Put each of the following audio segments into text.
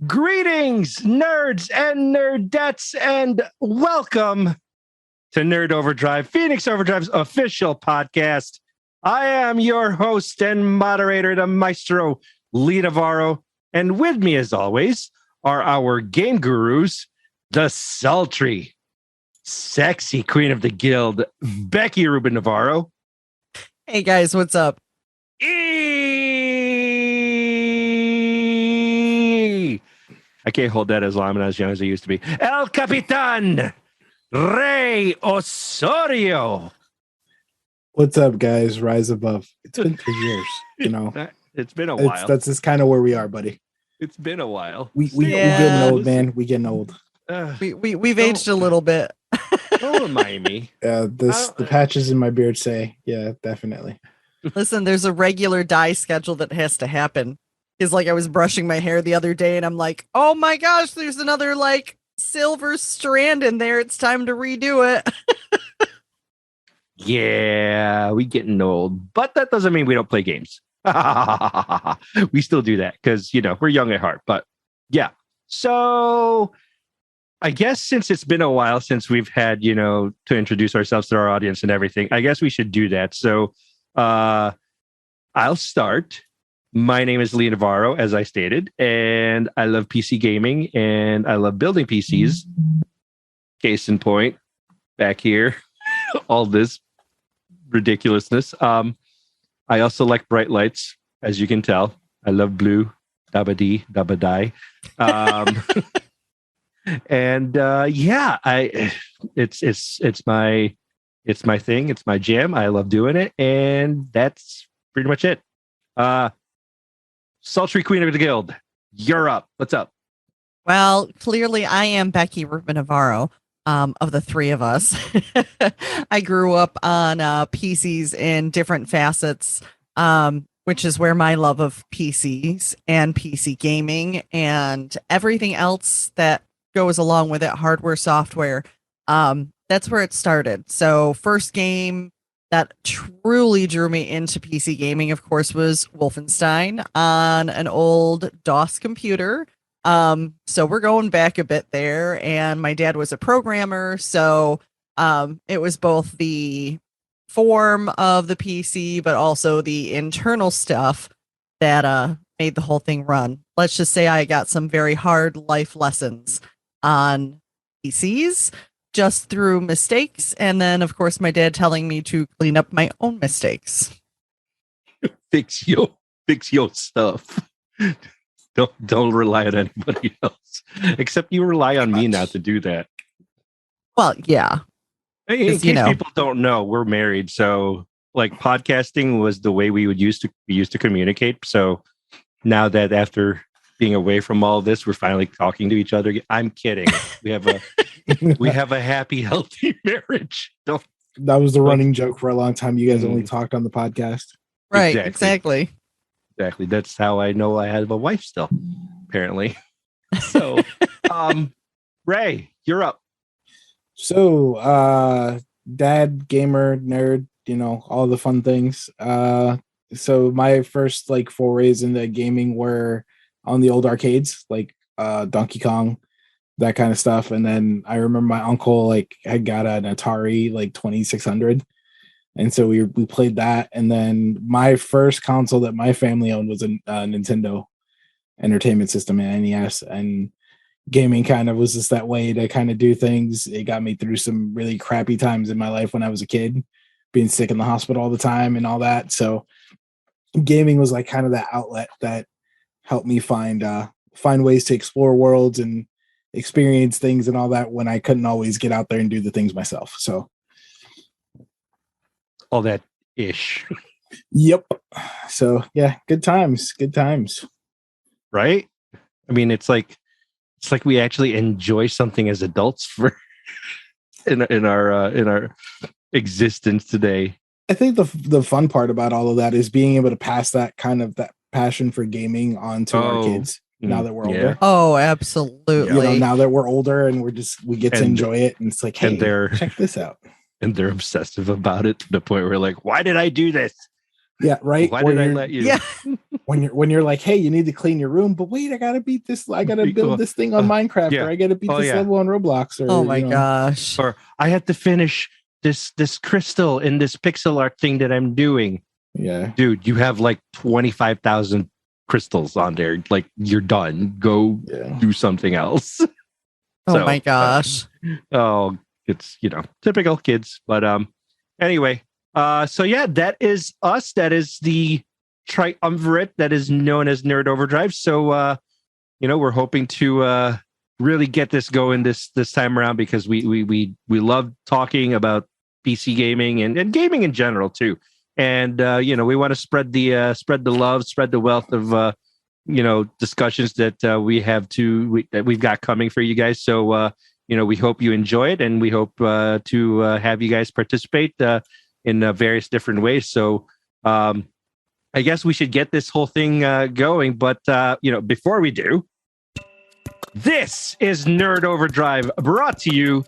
Greetings, nerds and nerdettes, and welcome to Nerd Overdrive, Phoenix Overdrive's official podcast. I am your host and moderator, the maestro, Lee Navarro, and with me, as always, are our game gurus, the sultry, sexy queen of the guild, Becky Rubin Navarro. Hey guys, what's up? I can't hold that as long. I'm not as young as I used to be. El Capitan Rey Osorio. What's up, guys? Rise above. It's been 3 years, you know. It's been a while. That's just kind of where we are, buddy. It's been a while. We getting old, man. We getting old. We've aged a little bit. Don't remind me. The patches in my beard say, yeah, definitely. Listen, there's a regular dye schedule that has to happen. Is like I was brushing my hair the other day and I'm like, oh my gosh, there's another like silver strand in there. It's time to redo it. Yeah, we getting old, but that doesn't mean we don't play games. We still do that because, you know, we're young at heart. But yeah, so I guess since it's been a while since we've had, you know, to introduce ourselves to our audience and everything, I guess we should do that. So I'll start. My name is Lee Navarro, as I stated, and I love PC gaming and I love building PCs. Case in point, back here, all this ridiculousness. I also like bright lights, as you can tell. I love blue, dabba-dee, dabba-die. And it's my thing. It's my jam. I love doing it, and that's pretty much it. Sultry Queen of the Guild, you're up. What's up? Well, clearly I am Becky Rubin Navarro, of the three of us. I grew up on PCs in different facets, which is where my love of PCs and PC gaming and everything else that goes along with it, hardware, software, that's where it started. So first game that truly drew me into PC gaming, of course, was Wolfenstein on an old DOS computer. So we're going back a bit there, and my dad was a programmer, so it was both the form of the PC, but also the internal stuff that made the whole thing run. Let's just say I got some very hard life lessons on PCs, just through mistakes, and then of course my dad telling me to clean up my own mistakes. Fix your stuff. Don't rely on anybody else, except you rely on me not to do that. Well, yeah. In case people don't know, we're married, so like podcasting was the way we used to communicate. So now that after being away from all this, we're finally talking to each other. I'm kidding. We have a happy, healthy marriage. That was the running joke for a long time. You guys only talked on the podcast. Right, exactly. That's how I know I have a wife still, apparently. So, Ray, you're up. So, dad, gamer, nerd, you know, all the fun things. So my first like forays into gaming were on the old arcades, like Donkey Kong, that kind of stuff. And then I remember my uncle like had got an Atari like 2600, and so we played that. And then my first console that my family owned was a Nintendo Entertainment System, and NES. And gaming kind of was just that way to kind of do things. It got me through some really crappy times in my life when I was a kid, being sick in the hospital all the time and all that. So gaming was like kind of that outlet that helped me find ways to explore worlds and experience things and all that when I couldn't always get out there and do the things myself. So all that ish. Yep. So yeah, good times. Right? I mean, it's like we actually enjoy something as adults for in our existence today. I think the fun part about all of that is being able to pass that kind of that passion for gaming on to our kids now that we're older. Oh, absolutely. You know, now that we're older and we get to enjoy it, and it's like, hey, check this out. And they're obsessive about it to the point where like, why did I do this? Yeah, right. Why did I let you? Yeah. when you're like, hey, you need to clean your room, but wait, I gotta beat this. I gotta build this thing on Minecraft, yeah. or I gotta beat this level on Roblox, or oh my gosh, or I had to finish this crystal in this pixel art thing that I'm doing. Yeah, dude, you have like 25,000 crystals on there. Like you're done. Go do something else. Oh my gosh. It's typical kids. But anyway, so yeah, that is us. That is the triumvirate that is known as Nerd Overdrive. So we're hoping to really get this going this time around, because we love talking about PC gaming and gaming in general too. And we want to spread the love, spread the wealth of discussions that we've got coming for you guys. So we hope you enjoy it, and we hope to have you guys participate in various different ways. So I guess we should get this whole thing going. But before we do, this is Nerd Overdrive, brought to you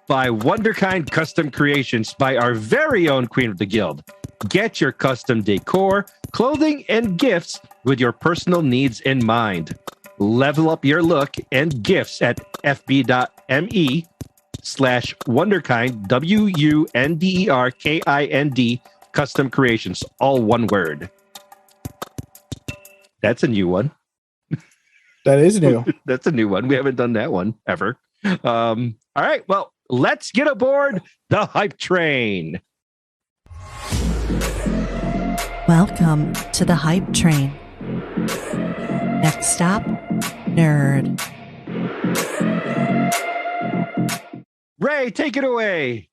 by Wonderkind Custom Creations, by our very own Queen of the Guild. Get your custom decor, clothing, and gifts with your personal needs in mind. Level up your look and gifts at fb.me/Wonderkind, WUNDERKIND, Custom Creations, all one word. That's a new one. That is new. That's a new one. We haven't done that one ever. All right, well, let's get aboard the hype train. Welcome to the hype train. Next stop, nerd. Ray, take it away.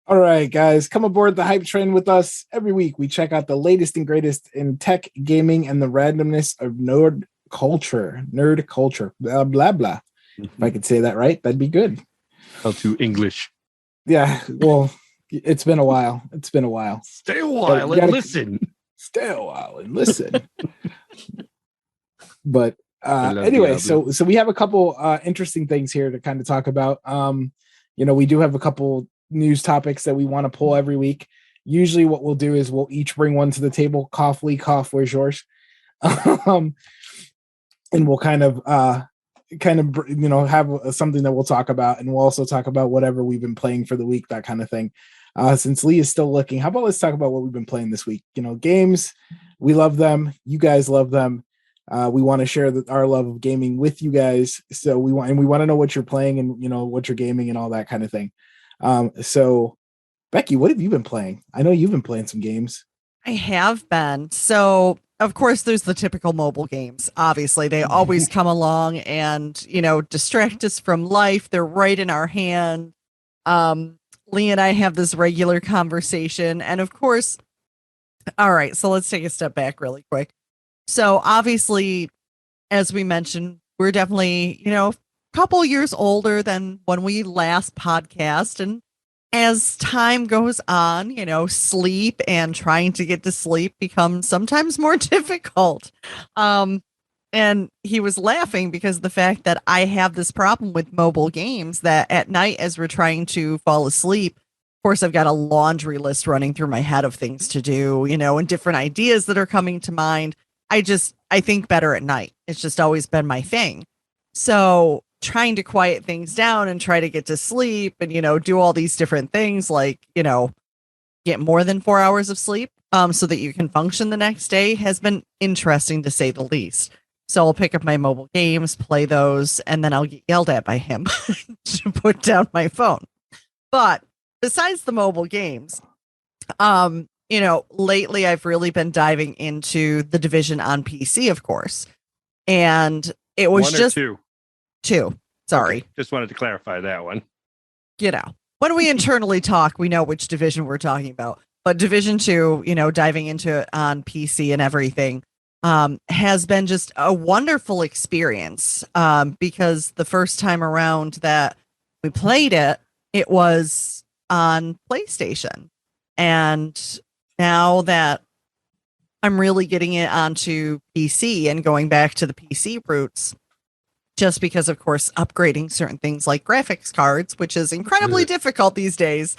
All right, guys, come aboard the hype train with us. Every week, we check out the latest and greatest in tech, gaming, and the randomness of nerd culture. Blah, blah, blah. If I could say that right, that'd be good. How to English. Yeah, well, it's been a while. Stay a while and listen. Stay a while and listen. But anyway, so we have a couple interesting things here to kind of talk about. We do have a couple news topics that we want to pull every week. Usually what we'll do is we'll each bring one to the table. Cough, Lee, cough, where's yours? And we'll kind of have something that we'll talk about, and we'll also talk about whatever we've been playing for the week, that kind of thing. Since Lee is still looking, how about let's talk about what we've been playing this week? Games, we love them. You guys love them. We want to share our love of gaming with you guys. So we want to know what you're playing and what you're gaming and all that kind of thing. So Becky, what have you been playing? I know you've been playing some games. I have been. So of course there's the typical mobile games. Obviously they always come along and, distract us from life. They're right in our hand. Lee and I have this regular conversation, and of course, all right, so let's take a step back really quick. So obviously, as we mentioned, we're definitely, a couple years older than when we last podcast. And as time goes on, sleep and trying to get to sleep becomes sometimes more difficult. And he was laughing because of the fact that I have this problem with mobile games, that at night, as we're trying to fall asleep, of course, I've got a laundry list running through my head of things to do, and different ideas that are coming to mind. I think better at night. It's just always been my thing. So trying to quiet things down and try to get to sleep and, do all these different things, like, get more than 4 hours of sleep so that you can function the next day, has been interesting to say the least. So I'll pick up my mobile games, play those, and then I'll get yelled at by him to put down my phone. But besides the mobile games, lately I've really been diving into The Division on PC, of course. And it was just two. Sorry. Okay. Just wanted to clarify that one. When we internally talk, we know which Division we're talking about. But Division 2, diving into it on PC and everything, has been just a wonderful experience, because the first time around that we played it, it was on PlayStation. And now that I'm really getting it onto PC and going back to the PC roots, just because, of course, upgrading certain things like graphics cards, which is incredibly difficult these days,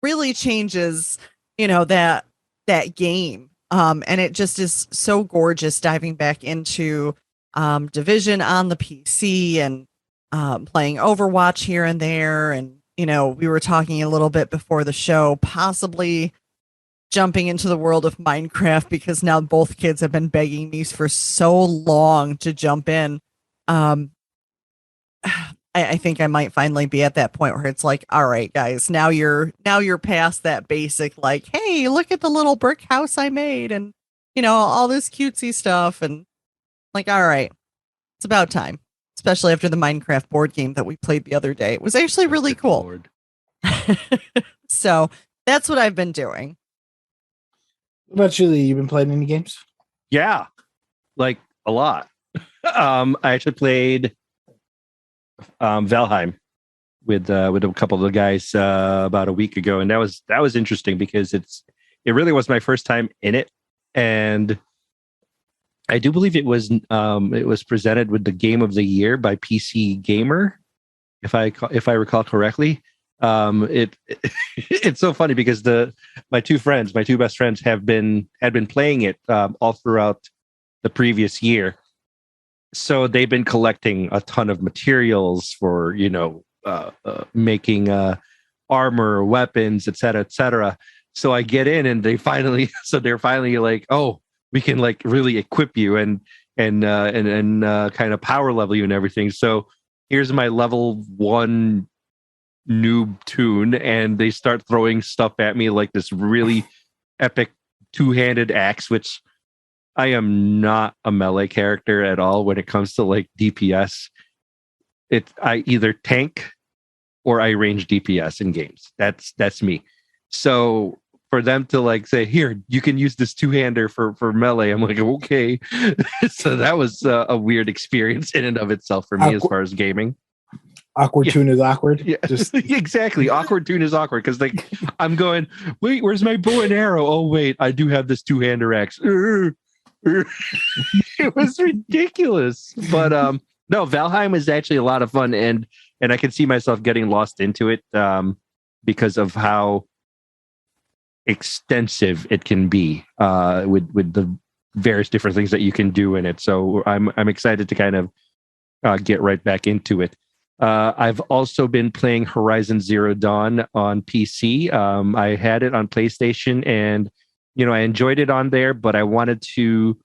really changes that game. And it just is so gorgeous diving back into Division on the PC and playing Overwatch here and there. And, we were talking a little bit before the show, possibly jumping into the world of Minecraft because now both kids have been begging me for so long to jump in. I think I might finally be at that point where it's like, all right, guys, now you're past that basic, like, hey, look at the little brick house I made and, all this cutesy stuff. And like, all right, it's about time, especially after the Minecraft board game that we played the other day. It was actually really cool. So that's what I've been doing. What about you, Lee? You been playing any games? Yeah, like a lot. I actually played Valheim with a couple of the guys about a week ago, and that was interesting because it really was my first time in it, and I do believe it was presented with the Game of the Year by PC Gamer, if I recall correctly. It's so funny because my two best friends had been playing it all throughout the previous year. So they've been collecting a ton of materials for, making armor, weapons, et cetera. So I get in and they're finally like, oh, we can like really equip you and kind of power level you and everything. So here's my level 1 noob tune, and they start throwing stuff at me like this really epic 2-handed axe, which I am not a melee character at all when it comes to like DPS. I either tank or I range DPS in games. That's me. So for them to like say, here, you can use this 2-hander for melee, I'm like, okay. So that was a weird experience in and of itself for me as far as gaming. Awkward tune is awkward. Yeah, just exactly. Awkward tune is awkward because like I'm going, wait, where's my bow and arrow? Oh wait, I do have this 2-hander axe. It was ridiculous. But no, Valheim is actually a lot of fun, and I can see myself getting lost into it because of how extensive it can be with the various different things that you can do in it. So I'm excited to kind of get right back into it. I've also been playing Horizon Zero Dawn on PC. I had it on PlayStation, and I enjoyed it on there, but I wanted to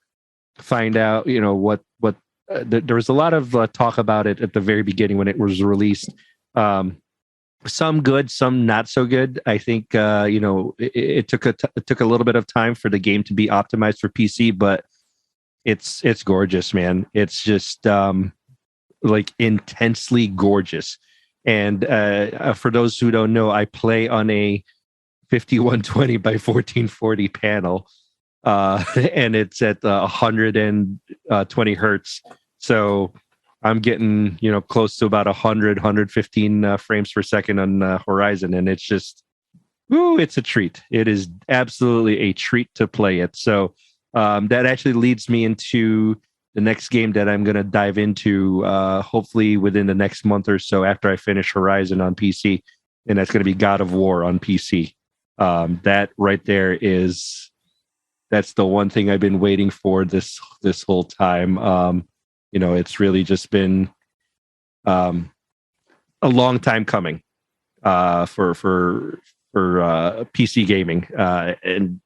find out, what there was a lot of talk about it at the very beginning when it was released. Some good, some not so good. I think it took a little bit of time for the game to be optimized for PC, but it's gorgeous, man. It's just like intensely gorgeous. And for those who don't know, I play on a 5120 by 1440 panel, and it's at 120 hertz. So I'm getting close to about 115 frames per second on Horizon, and it's just it's a treat. It is absolutely a treat to play it. So that actually leads me into the next game that I'm going to dive into, hopefully within the next month or so after I finish Horizon on PC, and that's going to be God of War on PC. That right there that's the one thing I've been waiting for this whole time. It's really just been a long time coming for PC gaming, and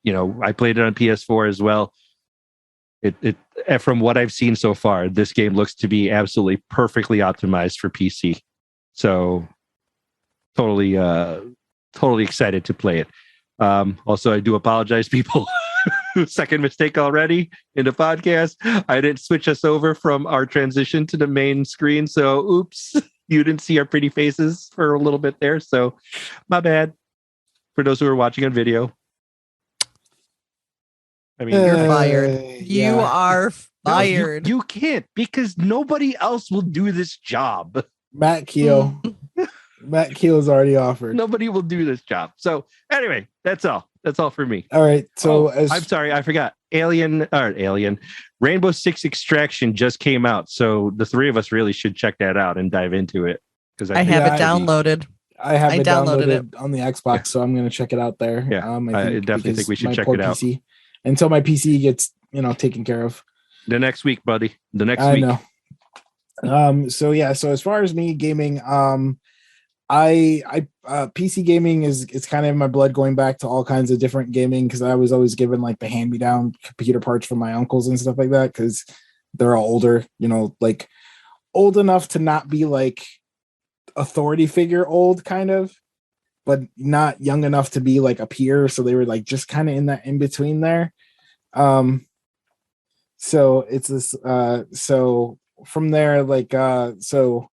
I played it on PS4 as well. It from what I've seen so far, this game looks to be absolutely perfectly optimized for PC. So totally excited to play it. Also, I do apologize, people. Second mistake already in the podcast. I didn't switch us over from our transition to the main screen. So oops, you didn't see our pretty faces for a little bit there. So my bad for those who are watching on video. I mean, you're fired. You are fired. No, you can't, because nobody else will do this job. Matt Keel. Matt Keel is already offered. Nobody will do this job. So anyway, that's all. That's all for me. All right. So I'm sorry, I forgot. Alien. Rainbow Six Extraction just came out. So the three of us really should check that out and dive into it. Because I have it downloaded. I have I it downloaded downloaded on the Xbox, so I'm gonna check it out there. Yeah, I definitely think we should my check poor it out. PC, until my PC gets taken care of. The next week, buddy. The next I week. know. So as far as me gaming, I PC gaming is kind of in my blood, going back to all kinds of different gaming, because I was always given like the hand-me-down computer parts from my uncles and stuff like that, because they're all older, like old enough to not be like authority figure old kind of, but not young enough to be like a peer, so they were like just kind of in that in between there. So it's this so from there, so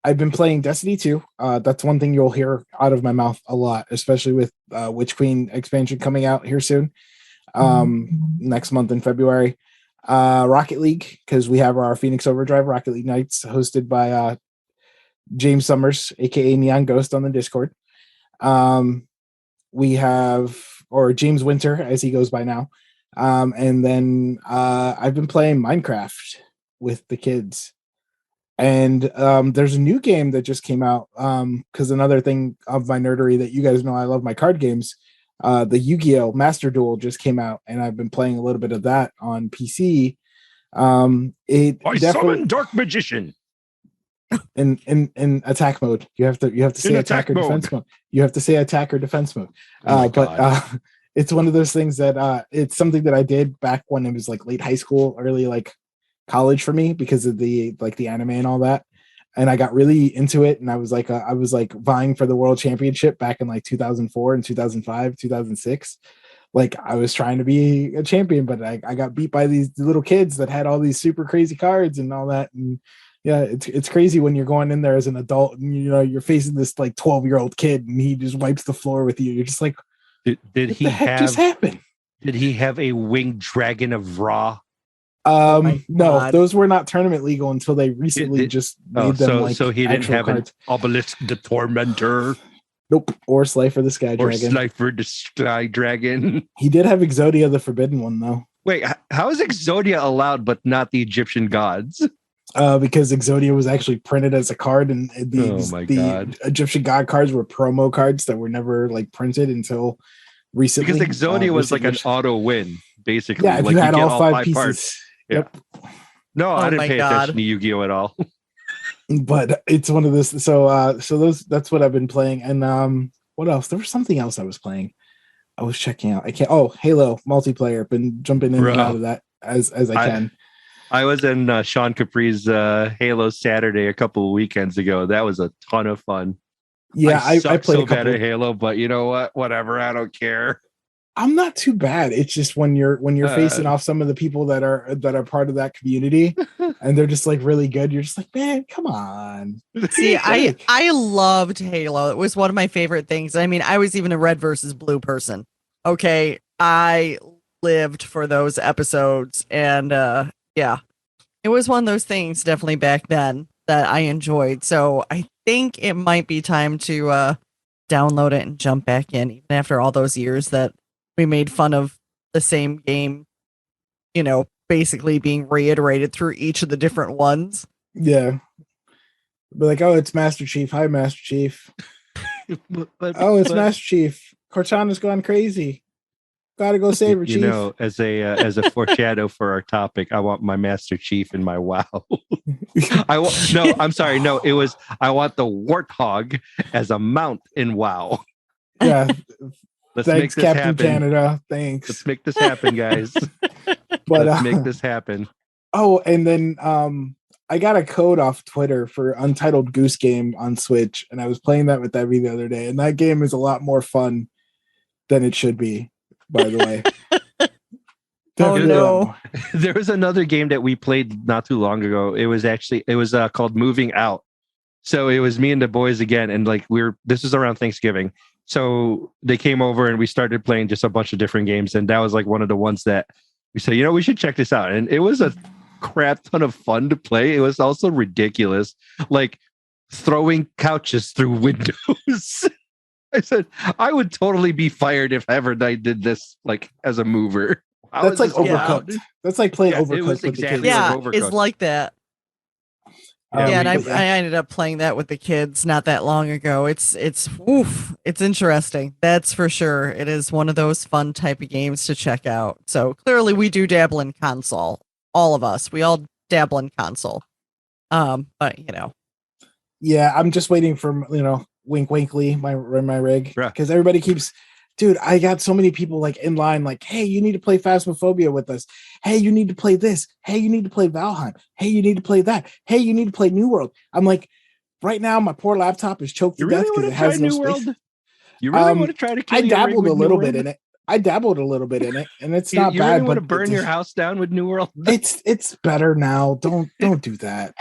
I've been playing Destiny 2. That's one thing you'll hear out of my mouth a lot, especially with Witch Queen expansion coming out here soon, next month in February. Rocket League, because we have our Phoenix Overdrive Rocket League nights hosted by James Summers, aka Neon Ghost, on the Discord. We have, or James Winter as he goes by now. And then I've been playing Minecraft with the kids. And there's a new game that just came out, because another thing of my nerdery that you guys know, I love my card games. The Yu-Gi-Oh! Master Duel just came out, and I've been playing a little bit of that on PC. I summon Dark Magician in attack mode. You have to say attack or defense mode. You have to say attack or defense mode. It's one of those things that it's something that I did back when it was like late high school, early like college for me, because of the anime and all that. And I got really into it, and I was like vying for the world championship back in like 2004 and 2005, 2006. Like I was trying to be a champion, but I got beat by these little kids that had all these super crazy cards and all that. And yeah, it's crazy when you're going in there as an adult and you're facing this like 12-year-old kid, and he just wipes the floor with you. You're just like, did he have just happened? Did he have a winged dragon of Ra? No, those were not tournament legal until they recently just made them so he didn't have cards. An Obelisk the Tormentor. Nope. Or Slifer the Sky Dragon. Or Slifer the Sky Dragon. He did have Exodia the Forbidden One, though. Wait, how is Exodia allowed but not the Egyptian gods? Because Exodia was actually printed as a card, and the Egyptian god cards were promo cards that were never like printed until recently. Because Exodia was like an auto win, basically. Yeah, if like you had all five pieces. Parts. Yeah. Yep. No, I didn't pay attention to Yu-Gi-Oh at all. But it's one of those. So that's what I've been playing. And what else? There was something else I was playing. I was checking out. Halo multiplayer. Been jumping in and out of that as I can. I was in Sean Capri's Halo Saturday a couple of weekends ago. That was a ton of fun. Yeah, I played so bad at Halo, but you know what? Whatever, I don't care. I'm not too bad. It's just when you're facing off some of the people that are part of that community, and they're just like really good. You're just like, man, come on. See, I loved Halo. It was one of my favorite things. I mean, I was even a red versus blue person. Okay, I lived for those episodes, and yeah, it was one of those things definitely back then that I enjoyed. So I think it might be time to download it and jump back in, even after all those years that we made fun of the same game, basically being reiterated through each of the different ones. Yeah. But like, oh, it's Master Chief. Hi, Master Chief. It's Master Chief. Cortana's gone crazy. Gotta go save her, Chief. As a foreshadow for our topic, I want my Master Chief in my WoW. I'm sorry. No, it was I want the Warthog as a mount in WoW. Yeah. Thanks, make this Captain happen. Canada. Thanks. Let's make this happen, guys. Let's make this happen. Oh, and then I got a code off Twitter for Untitled Goose Game on Switch, and I was playing that with Evie the other day, and that game is a lot more fun than it should be, by the way. Oh no. There was another game that we played not too long ago. It was called Moving Out. So it was me and the boys again, and like this was around Thanksgiving. So they came over and we started playing just a bunch of different games. And that was like one of the ones that we said, we should check this out. And it was a crap ton of fun to play. It was also ridiculous, like throwing couches through windows. I said, I would totally be fired if ever I did this, like as a mover. That's like Overcooked. That's like playing Overcooked with the kids. Yeah, it's like that. Yeah, and But I ended up playing that with the kids not that long ago. It's interesting. That's for sure. It is one of those fun type of games to check out. So clearly we do dabble in console. All of us. We all dabble in console. But yeah, I'm just waiting for Wink Winkly, my rig, Yeah. because everybody keeps. Dude, I got so many people like in line, like, hey, you need to play Phasmophobia with us. Hey, you need to play this. Hey, you need to play Valheim. Hey, you need to play that. Hey, you need to play New World. I'm like, right now, my poor laptop is choked to death because it has no space. You really want to try to kill I your rig dabbled with a little New bit World? in it. I dabbled a little bit in it, and it's not you bad. Really want but to burn your house down with New World? It's better now. Don't do that.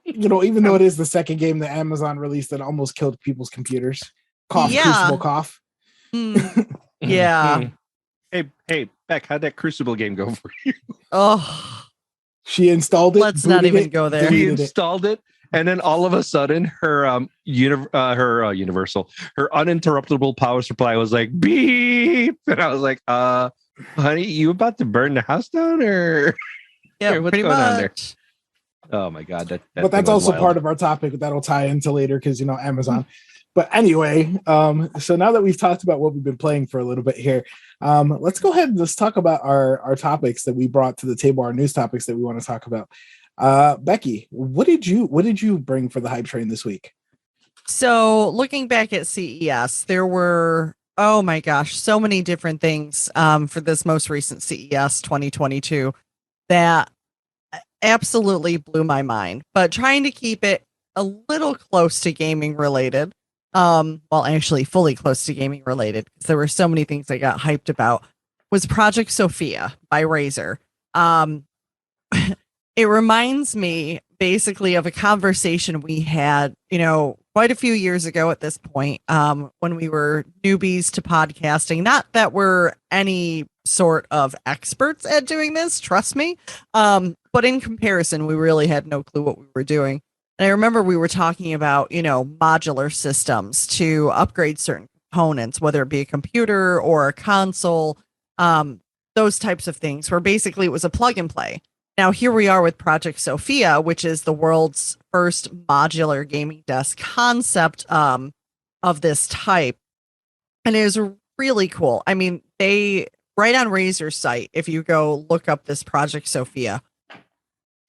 Even though it is the second game that Amazon released that almost killed people's computers. Cough, Yeah. Crucible, cough. Yeah. Hey, Beck, how'd that Crucible game go for you? Oh, she installed it. Let's not even go there. She installed it, and then all of a sudden, her universal, her uninterruptible power supply was like beep, and I was like, honey, you about to burn the house down, or yeah, what's pretty going much. on there? Oh my god, but that's also part of our topic that'll tie into later because Amazon. But anyway, so now that we've talked about what we've been playing for a little bit here, let's go ahead and let's talk about our topics that we brought to the table, our news topics that we want to talk about. Becky, what did you bring for the hype train this week? So looking back at CES, there were, oh my gosh, so many different things for this most recent CES 2022 that absolutely blew my mind, but trying to keep it a little close to gaming related. Well, actually fully close to gaming related because there were so many things I got hyped about, was Project Sophia by Razer. It reminds me basically of a conversation we had, quite a few years ago at this point, when we were newbies to podcasting. Not that we're any sort of experts at doing this, trust me. But in comparison, we really had no clue what we were doing. And I remember we were talking about, modular systems to upgrade certain components, whether it be a computer or a console, those types of things, where basically it was a plug and play. Now, here we are with Project Sophia, which is the world's first modular gaming desk concept of this type. And it was really cool. I mean, right on Razer's site, if you go look up this Project Sophia,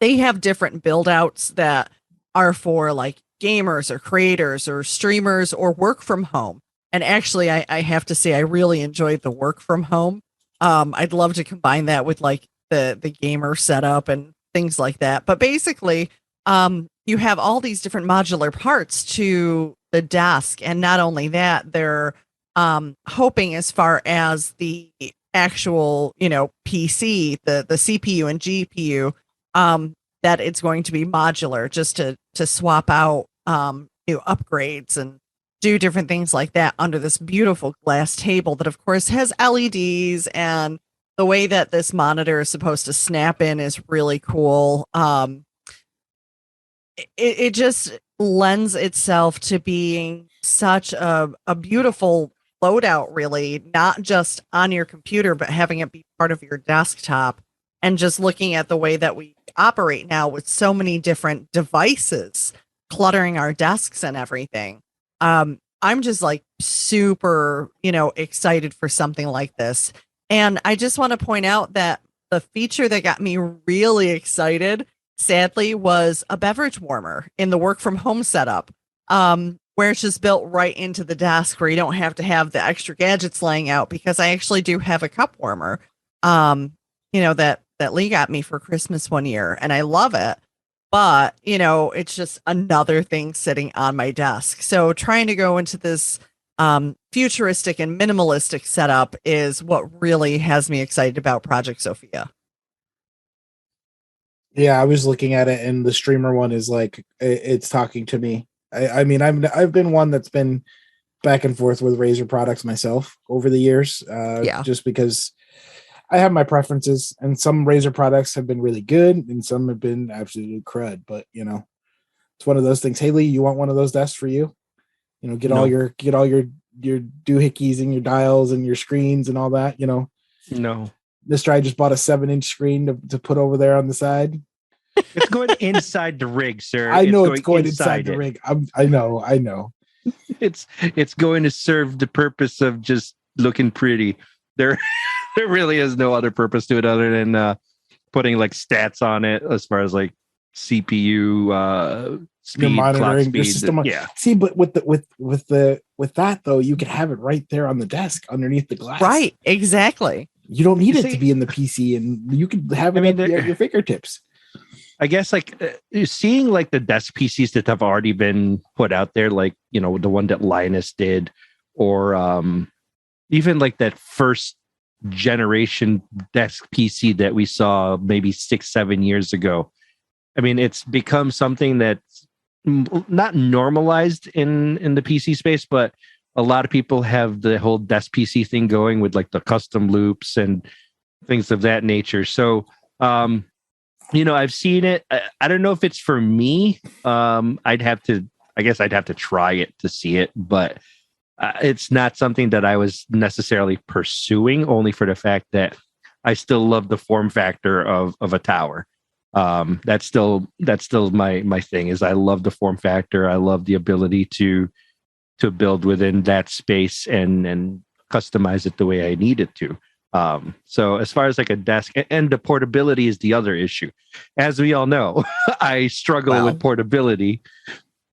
they have different build outs that are for like gamers or creators or streamers or work from home. And actually, I have to say, I really enjoyed the work from home. I'd love to combine that with like the gamer setup and things like that. But basically, you have all these different modular parts to the desk. And not only that, they're hoping as far as the actual, PC, the CPU and GPU, that it's going to be modular just to swap out new upgrades and do different things like that under this beautiful glass table that of course has LEDs, and the way that this monitor is supposed to snap in is really cool. It just lends itself to being such a beautiful loadout, really, not just on your computer, but having it be part of your desktop. And just looking at the way that we operate now with so many different devices cluttering our desks and everything. I'm just like super, excited for something like this. And I just want to point out that the feature that got me really excited, sadly, was a beverage warmer in the work from home setup, where it's just built right into the desk where you don't have to have the extra gadgets laying out, because I actually do have a cup warmer, that Lee got me for Christmas one year, and I love it. But, it's just another thing sitting on my desk. So trying to go into this futuristic and minimalistic setup is what really has me excited about Project Sophia. Yeah, I was looking at it, and the streamer one is like, it's talking to me. I mean, I've been one that's been back and forth with Razer products myself over the years, just because I have my preferences, and some Razer products have been really good and some have been absolute crud, but it's one of those things. Hey Lee, you want one of those desks for you? Get all your doohickeys and your dials and your screens and all that, No. Mr. I just bought a 7-inch screen to put over there on the side. It's going inside the rig, sir. I know it's going inside the rig. I know. It's going to serve the purpose of just looking pretty. There really is no other purpose to it other than putting like stats on it as far as like CPU speed, you're monitoring clock speed. The system. Yeah. See, but with that though, you can have it right there on the desk underneath the glass. Right. Exactly. You don't need it to be in the PC, and you can have it at your fingertips. I guess like seeing like the desk PCs that have already been put out there, like, you know, the one that Linus did, or even like that first generation desk PC that we saw maybe 6-7 years ago. I mean, it's become something that's not normalized in the PC space, but a lot of people have the whole desk PC thing going with like the custom loops and things of that nature. So, you know, I've seen it. I don't know if it's for me. I'd have to try it to see it, but it's not something that I was necessarily pursuing, only for the fact that I still love the form factor of a tower. That's still my thing. Is I love the form factor. I love the ability to build within that space and customize it the way I need it to. So as far as like a desk, and the portability is the other issue. As we all know, I struggle with portability.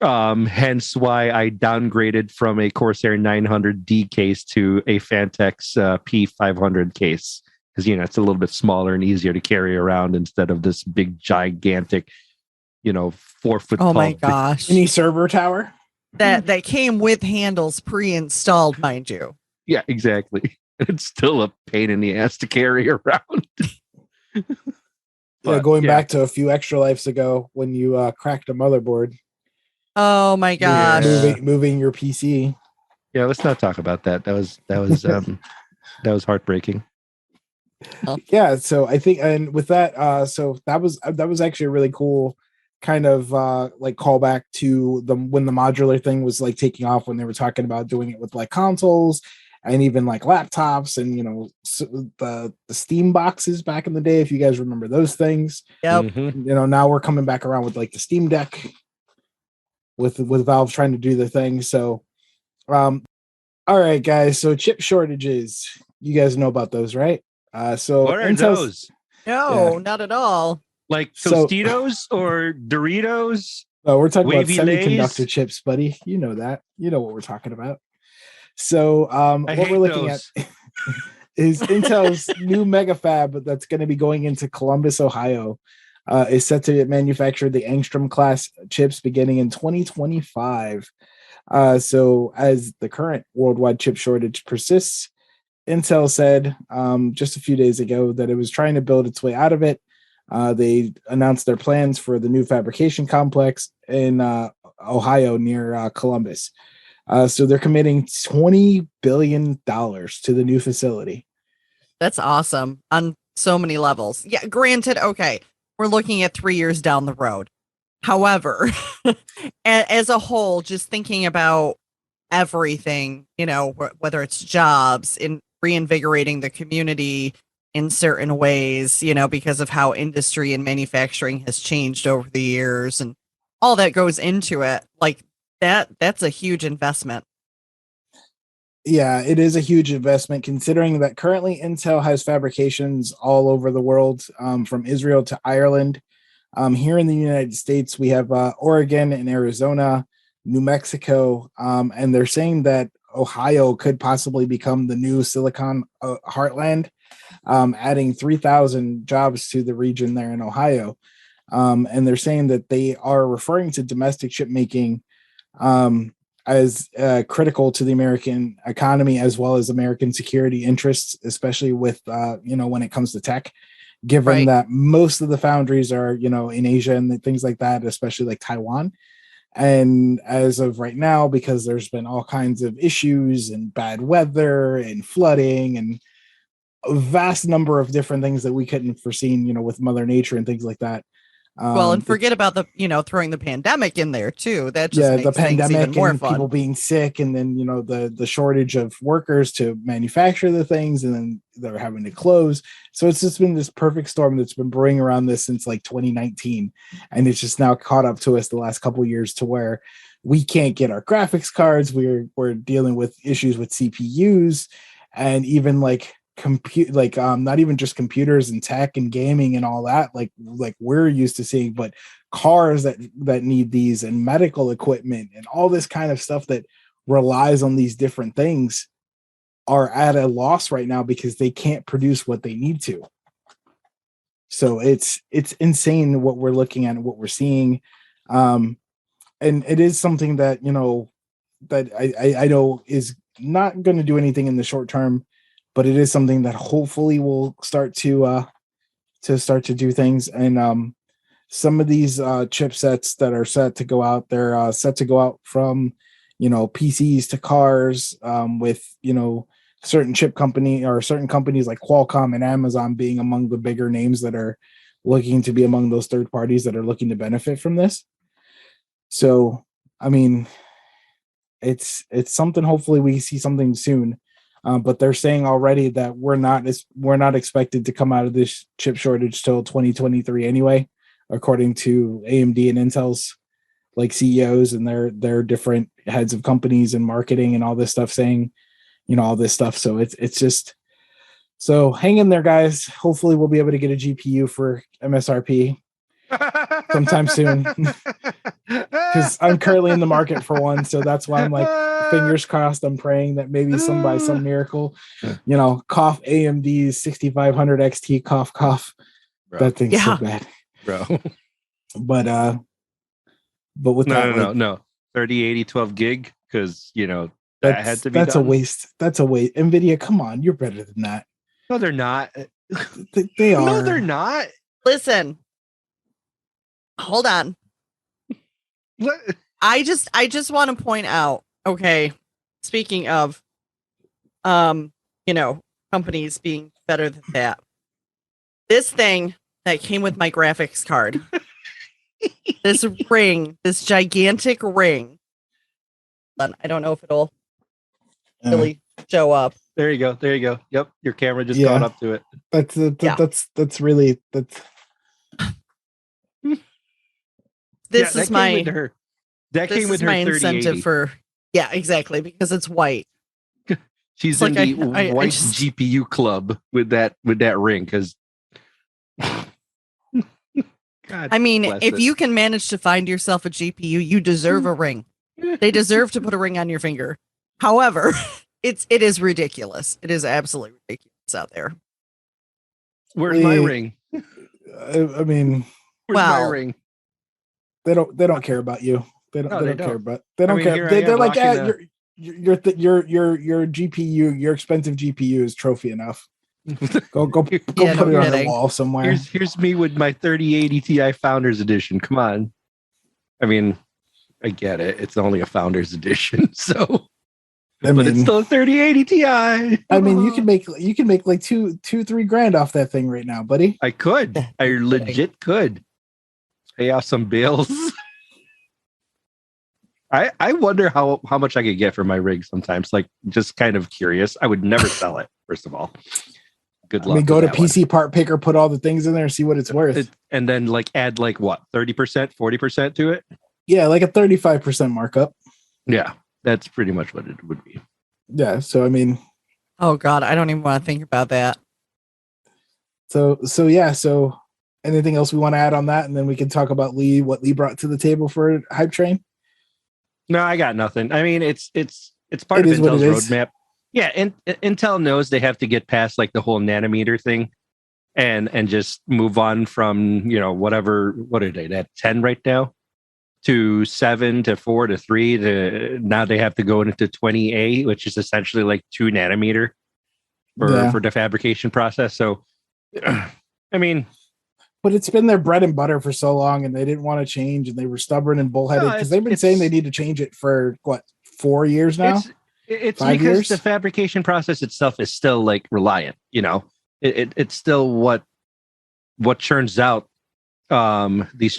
Hence why I downgraded from a Corsair 900D case to a Fantex P500 case. Because, you know, it's a little bit smaller and easier to carry around instead of this big, gigantic, you know, 4 foot tall. Oh my gosh. Mini server tower? That came with handles pre-installed, mind you. Yeah, exactly. It's still a pain in the ass to carry around. Going back to a few extra lives ago when you cracked a motherboard. Oh my gosh. Moving your PC. Yeah, let's not talk about that. That was heartbreaking. Yeah, so I think, and with that, so that was actually a really cool kind of like callback to when the modular thing was like taking off, when they were talking about doing it with like consoles and even like laptops, and you know, the Steam boxes back in the day, if you guys remember those things. Yep. Mm-hmm. You know, now we're coming back around with like the Steam Deck with Valve trying to do the thing. So all right, guys, so chip shortages, you guys know about those, right? So what are those? No, not at all. Like Tostitos or Doritos? We're talking about Wavy semiconductor Lays? chips, buddy. You know that. You know what we're talking about. So what we're looking at is Intel's new mega fab that's going to be going into Columbus, Ohio, is set to manufacture the Angstrom class chips beginning in 2025. So as the current worldwide chip shortage persists, Intel said just a few days ago that it was trying to build its way out of it. They announced their plans for the new fabrication complex in Ohio near Columbus. So they're committing $20 billion to the new facility. That's awesome on so many levels. Yeah, granted, okay, we're looking at 3 years down the road. However, as a whole, just thinking about everything, you know, whether it's jobs, in reinvigorating the community in certain ways, you know, because of how industry and manufacturing has changed over the years and all that goes into it, like that's a huge investment. Yeah, it is a huge investment, considering that currently Intel has fabrications all over the world, from Israel to Ireland. Here in the United States, we have Oregon and Arizona, New Mexico, and they're saying that Ohio could possibly become the new Silicon heartland, adding 3,000 jobs to the region there in Ohio. And they're saying that they are referring to domestic chip making as critical to the American economy, as well as American security interests, especially with, you know, when it comes to tech, given that most of the foundries are, you know, in Asia and things like that, especially like Taiwan. And as of right now, because there's been all kinds of issues and bad weather and flooding and a vast number of different things that we couldn't foreseen, you know, with Mother Nature and things like that, Well, and forget about the, throwing the pandemic in there too. That just makes the things pandemic even more and fun. people being sick, and then the shortage of workers to manufacture the things, and then they're having to close. So it's just been this perfect storm that's been brewing around this since like 2019, and it's just now caught up to us the last couple of years to where we can't get our graphics cards. We're dealing with issues with CPUs, and even like not even just computers and tech and gaming and all that like we're used to seeing, but cars that need these, and medical equipment and all this kind of stuff that relies on these different things are at a loss right now because they can't produce what they need to. So it's insane what we're looking at and what we're seeing. And it is something that that I know is not going to do anything in the short term, but it is something that hopefully will start to do things. And some of these chipsets that are set to go out, they're set to go out from PCs to cars, with certain chip company or certain companies like Qualcomm and Amazon being among the bigger names that are looking to be among those third parties that are looking to benefit from this. So I mean, it's something. Hopefully we see something soon. But they're saying already that we're not expected to come out of this chip shortage till 2023 anyway, according to AMD and Intel's like CEOs and their different heads of companies and marketing and all this stuff saying, all this stuff. So it's just, so hang in there, guys. Hopefully we'll be able to get a GPU for MSRP sometime soon, because I'm currently in the market for one. So that's why I'm like, fingers crossed. I'm praying that maybe by some miracle, cough AMD's 6500 XT, cough. Bro. That thing's so bad, bro. But with no 3080 12 gig, because that had to be that's done. a waste. That's a waste. NVIDIA, come on, you're better than that. No, they're not. They are. No, they're not. Listen, hold on. What? I just want to point out, okay, speaking of companies being better than that, this thing that came with my graphics card, this gigantic ring, I don't know if it'll really show up. There you go. Yep, your camera just caught up to it. That's really This is my that came with her incentive for, exactly, because it's white. She's in the white GPU club with that ring, because I mean, if you can manage to find yourself a GPU, you deserve a ring. They deserve to put a ring on your finger. However, it is ridiculous. It is absolutely ridiculous out there. Where's my ring? I mean, where's my ring? They don't care about you. They don't care about. They don't care. They're like, your GPU, your expensive GPU is trophy enough. Go put it on the wall somewhere. Here's me with my 3080 Ti Founders Edition. Come on. I mean, I get it. It's only a Founders Edition, so. But it's still a 3080 Ti. I mean, you can make like $2,000-3,000 off that thing right now, buddy. I could. I legit could. Pay off some bills. I wonder how much I could get for my rig sometimes. Like, just kind of curious. I would never sell it, first of all. Good luck. I mean, go to PC Part Picker, put all the things in there, see what it's worth. And then add what, 30%, 40% to it? Yeah, like a 35% markup. Yeah, that's pretty much what it would be. Yeah, so I mean. Oh God, I don't even want to think about that. So anything else we want to add on that? And then we can talk about what Lee brought to the table for HypeTrain. No, I got nothing. I mean, it's part of Intel's roadmap. Yeah, and Intel knows they have to get past the whole nanometer thing, and just move on from whatever. What are they at 10 right now? To 7 to 4 to 3 to now they have to go into 20A, which is essentially 2 nanometer for the fabrication process. So, I mean. But it's been their bread and butter for so long, and they didn't want to change, and they were stubborn and bullheaded because they've been saying they need to change it for 4 years now. It's because the fabrication process itself is still reliant. It's still what churns out these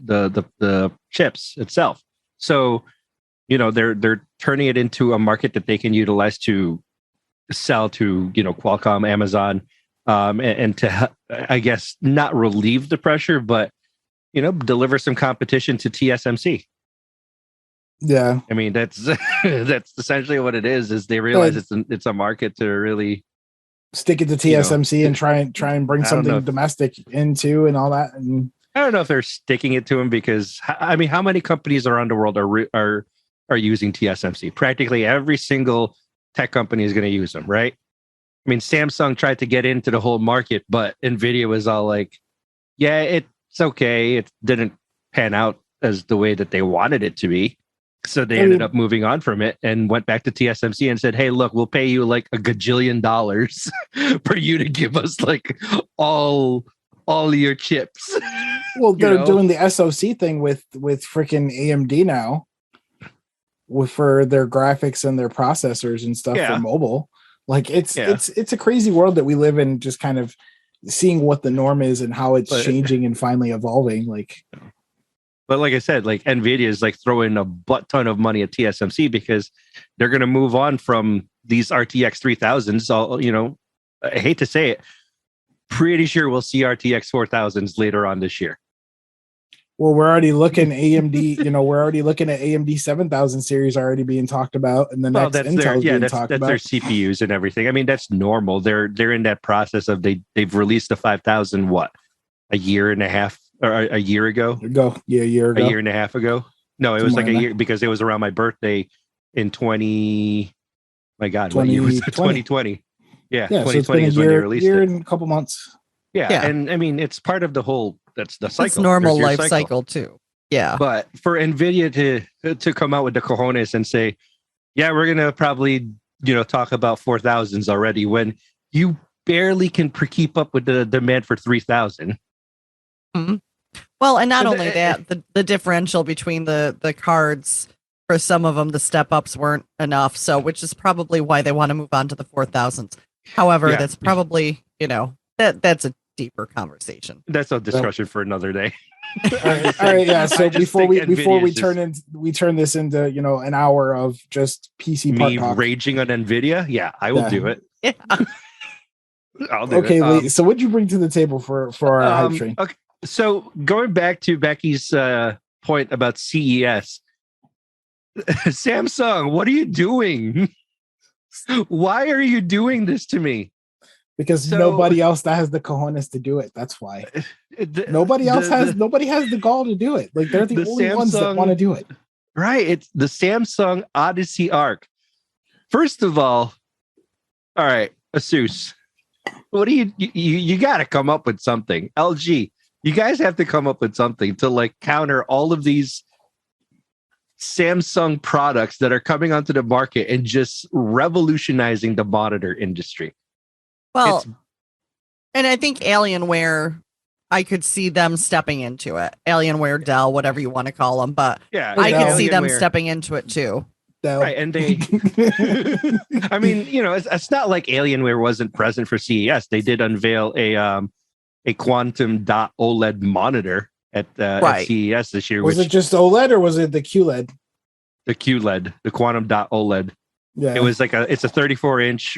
the chips itself. So, they're turning it into a market that they can utilize to sell to, Qualcomm, Amazon, and to, I guess, not relieve the pressure, but, deliver some competition to TSMC. Yeah. I mean, that's that's essentially what it is they realize it's a market to really stick it to TSMC and try and bring something domestic into and all that. And I don't know if they're sticking it to them, because I mean, how many companies around the world are using TSMC? Practically every single tech company is going to use them, right? I mean, Samsung tried to get into the whole market, but Nvidia was all like, yeah, it's okay. It didn't pan out as the way that they wanted it to be. So they ended up moving on from it and went back to TSMC and said, hey, look, we'll pay you like $1 gajillion for you to give us like all your chips. Well, they're doing the SoC thing with freaking AMD now for their graphics and their processors and stuff for mobile. Like it's a crazy world that we live in, just kind of seeing what the norm is and how it's changing and finally evolving. But like I said, like Nvidia is like throwing a butt ton of money at TSMC because they're going to move on from these RTX 3000s. I hate to say it, pretty sure we'll see RTX 4000s later on this year. Well, we're already looking AMD. We're already looking at AMD 7000 series already being talked about, and the next Intel's being talked about. That's their CPUs and everything. I mean, that's normal. They're in that process of they've released the 5000 a year and a half. Or a year ago? A year ago. A year and a half ago? No, it was like a year, because it was around my birthday in 20. My God, what year was it? 2020. Yeah, 2020 is when they released it. Year and a couple months. Yeah, and I mean, it's part of the whole. That's the cycle. It's normal life cycle too. Yeah, but for Nvidia to come out with the cojones and say, yeah, we're gonna probably talk about 4000s already, when you barely can keep up with the demand for 3000. Mm-hmm. Well, and not only that, the differential between the cards, for some of them, the step ups weren't enough. So, which is probably why they want to move on to the 4000s. However, that's probably, that's a deeper conversation. That's a discussion for another day. All right. Yeah. So before we turn this into, an hour of just PC me raging on Nvidia. Yeah, I will do it. Yeah. I'll do it. Okay. So what'd you bring to the table for our hype train? Okay. So going back to Becky's point about CES, Samsung, what are you doing? Why are you doing this to me? Because nobody else that has the cojones to do it. That's why. Nobody has the gall to do it. Like they're the only Samsung, ones that want to do it. Right. It's the Samsung Odyssey Arc. First of all right, Asus. What do you got to come up with something. LG, you guys have to come up with something to like counter all of these Samsung products that are coming onto the market and just revolutionizing the monitor industry. Well, and I think Alienware, I could see them stepping into it. Alienware, Dell, whatever you want to call them, but I could see them stepping into it too. Right, and they, I mean, it's not like Alienware wasn't present for CES. They did unveil a quantum dot OLED monitor at CES this year. Was it just OLED or was it the QLED? The QLED, the quantum dot OLED. Yeah, it was it's a 34-inch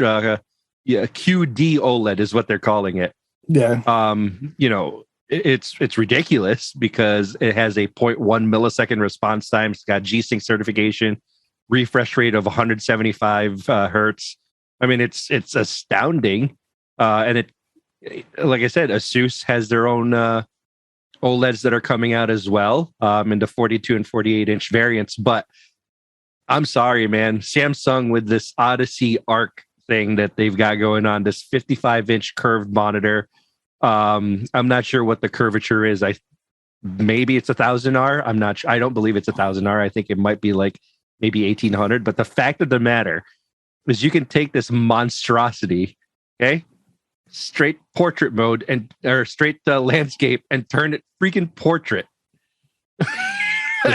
QD OLED is what they're calling it. Yeah. It's ridiculous because it has a 0.1 millisecond response time. It's got G-Sync certification, refresh rate of 175 hertz. I mean, it's astounding. And it, like I said, Asus has their own OLEDs that are coming out as well, in the 42 and 48 inch variants. But I'm sorry, man, Samsung with this Odyssey Arc thing that they've got going on, this 55-inch curved monitor. I'm not sure what the curvature is. Maybe it's 1000R. I'm not sure. I don't believe it's 1000R. I think it might be like maybe 1800. But the fact of the matter is you can take this monstrosity, okay, straight portrait mode or straight landscape and turn it freaking portrait.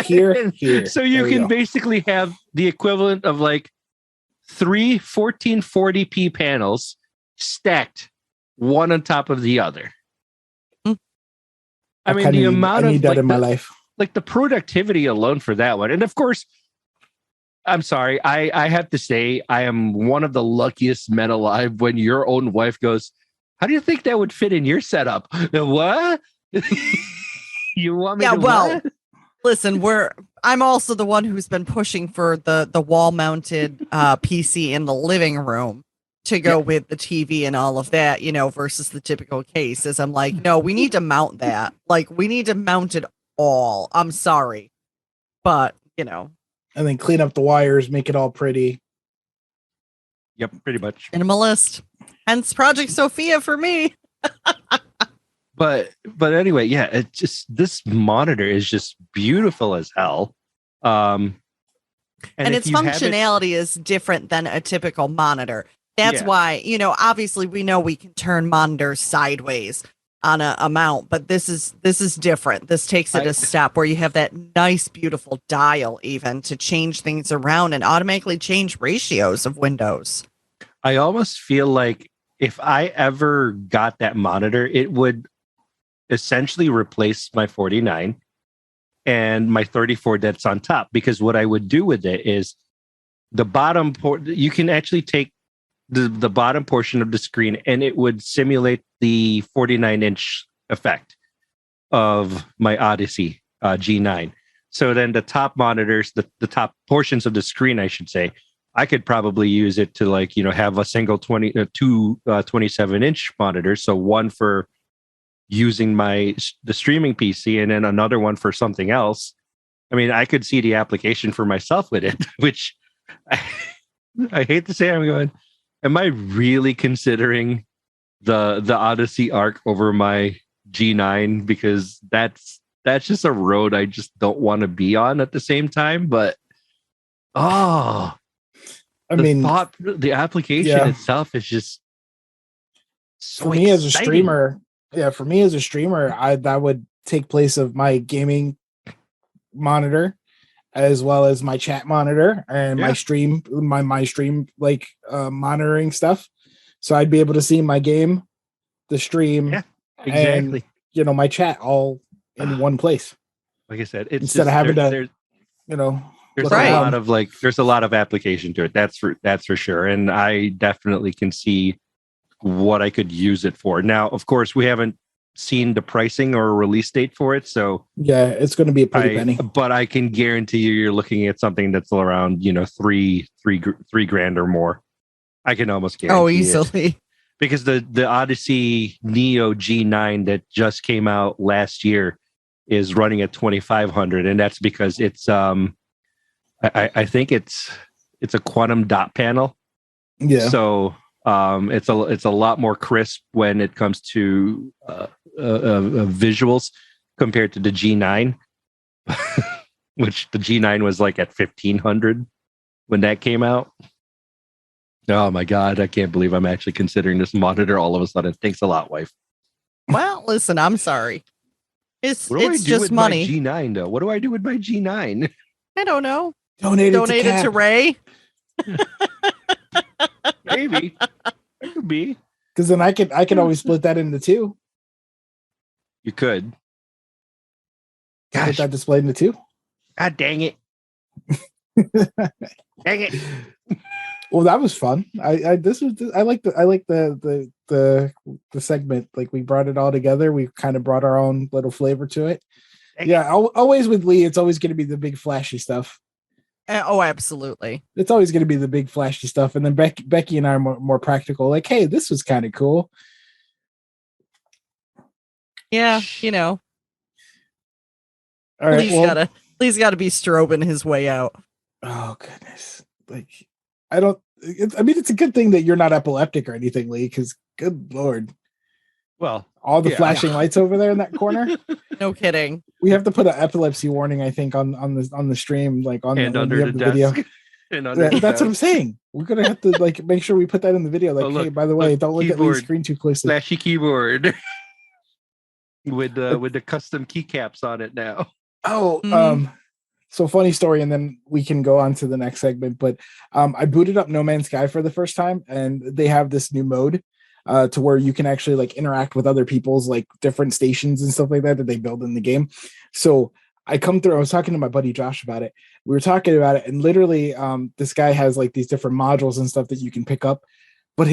Here. So you can basically have the equivalent of like 3 1440p panels stacked one on top of the other. I mean, the amount I need of that like in my life. like the productivity alone for that one. And of course, I'm sorry, I have to say I am one of the luckiest men alive when your own wife goes, how do you think that would fit in your setup? What? You want me to what? Listen, I'm also the one who's been pushing for the wall mounted PC in the living room to go with the TV and all of that, versus the typical cases. I'm like, no, we need to mount that. Like, we need to mount it all. I'm sorry, but and then clean up the wires, make it all pretty. Yep, pretty much minimalist. Hence Project Sophia for me. But anyway, yeah, it just this monitor is just beautiful as hell. And its functionality is different than a typical monitor. That's why, obviously we know we can turn monitors sideways on a mount, but this is different. This takes it a step where you have that nice, beautiful dial even to change things around and automatically change ratios of windows. I almost feel like if I ever got that monitor, it would essentially replace my 49 and my 34 that's on top, because what I would do with it is the bottom port, you can actually take the bottom portion of the screen and it would simulate the 49-inch effect of my Odyssey G9. So then the top monitors, the top portions of the screen, I should say, I could probably use it to have a single two 27-inch monitors. So one for using the streaming PC and then another one for something else. I mean, I could see the application for myself with it, which I hate to say, I'm going, am I really considering the Odyssey Arc over my G9? Because that's just a road I just don't want to be on at the same time. But the application itself is just so for me as a streamer. Yeah, for me as a streamer, that would take place of my gaming monitor as well as my chat monitor and my stream monitoring stuff. So I'd be able to see my game, the stream, exactly, and my chat all in one place. Like I said, it's instead of having there's a lot of application to it. That's for sure. And I definitely can see what I could use it for. Now, of course, we haven't seen the pricing or release date for it, so it's going to be a pretty penny. But I can guarantee you're looking at something that's around $3,000 or more. I can almost guarantee. Oh, easily. It. Because the Odyssey Neo G9 that just came out last year is running at $2,500, and that's because it's I think it's a quantum dot panel. Yeah. So it's a lot more crisp when it comes to visuals compared to the G9, which the G9 was like at $1,500 when that came out. Oh my God, I can't believe I'm actually considering this monitor all of a sudden. Thanks a lot, wife. Well, listen, I'm sorry. It's just with money. My G9 though. What do I do with my G9? I don't know. Donate it to Ray. Maybe it could be, because then I can always split that into two. You could. Get that displayed into two. God dang it! Dang it! Well, that was fun. I like the segment. Like, we brought it all together. We kind of brought our own little flavor to it. Always with Lee, it's always going to be the big flashy stuff. Oh, absolutely. It's always going to be the big flashy stuff. And then Becky and I are more practical. Like, hey, this was kind of cool. Yeah, All right, Lee's got to be strobing his way out. Oh goodness! Like, it's a good thing that you're not epileptic or anything, Lee. Because good Lord. Well, all the flashing lights over there in that corner. No kidding. We have to put an epilepsy warning, I think, on the stream, like under the video. That's what I'm saying. We're gonna have to make sure we put that in the video. Like, hey, by the way, don't look at the screen too closely. Flashy keyboard with the custom keycaps on it now. Oh, so funny story, and then we can go on to the next segment. But I booted up No Man's Sky for the first time, and they have this new mode to where you can actually like interact with other people's like different stations and stuff like that they build in the game. So I was talking to my buddy Josh about it. We were talking about it, and literally this guy has like these different modules and stuff that you can pick up, but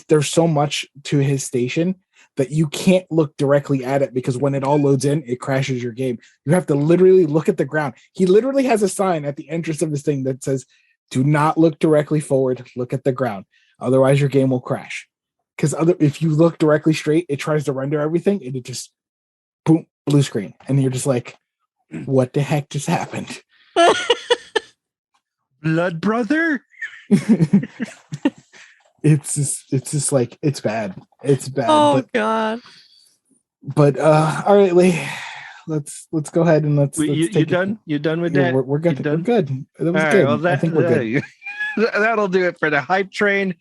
there's so much to his station that you can't look directly at it, because when it all loads in, it crashes your game. You have to literally look at the ground. He literally has a sign at the entrance of his thing that says, "Do not look directly forward, look at the ground. Otherwise your game will crash." Because if you look directly straight, it tries to render everything and it just boom, blue screen. And you're just like, what the heck just happened? Blood brother? It's just like, it's bad. It's bad. Oh God. But all right, Lee, let's go ahead and let's you done? You done with that? We're good. We're good. That was all good. Right, well, I think we're good. That'll do it for the hype train.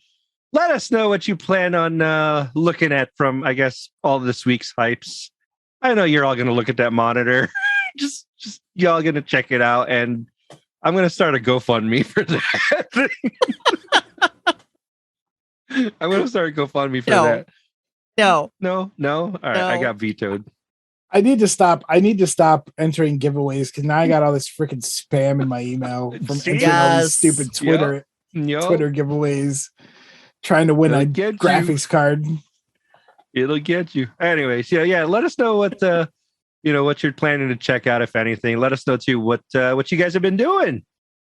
Let us know what you plan on looking at from, I guess, all this week's hypes. I know you're all going to look at that monitor. just y'all going to check it out, and I'm going to start a GoFundMe for that. I'm going to start a GoFundMe for that. No. All right, I got vetoed. I need to stop entering giveaways, because now I got all this freaking spam in my email from entering all these stupid Twitter giveaways, trying to win a graphics card. It'll get you. Anyways, yeah. Let us know what what you're planning to check out, if anything. Let us know too what you guys have been doing.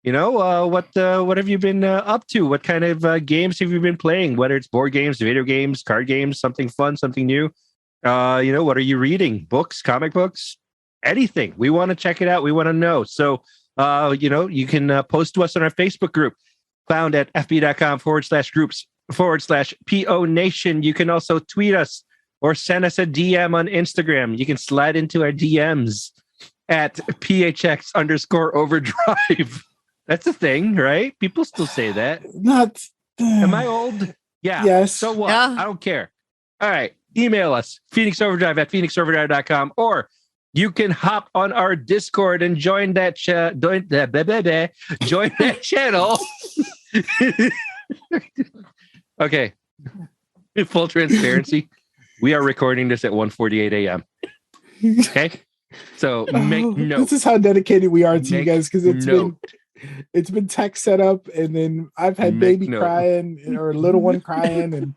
What have you been up to? What kind of games have you been playing? Whether it's board games, video games, card games, something fun, something new. What are you reading? Books, comic books, anything. We want to check it out. We want to know. So, you can post to us on our Facebook group, found at fb.com/groups/PO Nation. You can also tweet us or send us a DM on Instagram. You can slide into our DMs at PHX_overdrive. That's a thing, right? People still say that. Am I old? Yeah. Yes. So what? Yeah. I don't care. All right. Email us, phoenixoverdrive@phoenixoverdrive.com, or you can hop on our Discord and join that channel. Okay. Full transparency. We are recording this at 1:48 a.m. Okay. So make note. This is how dedicated we are to you guys, because it's been tech set up, and then I've had baby crying or little one crying, and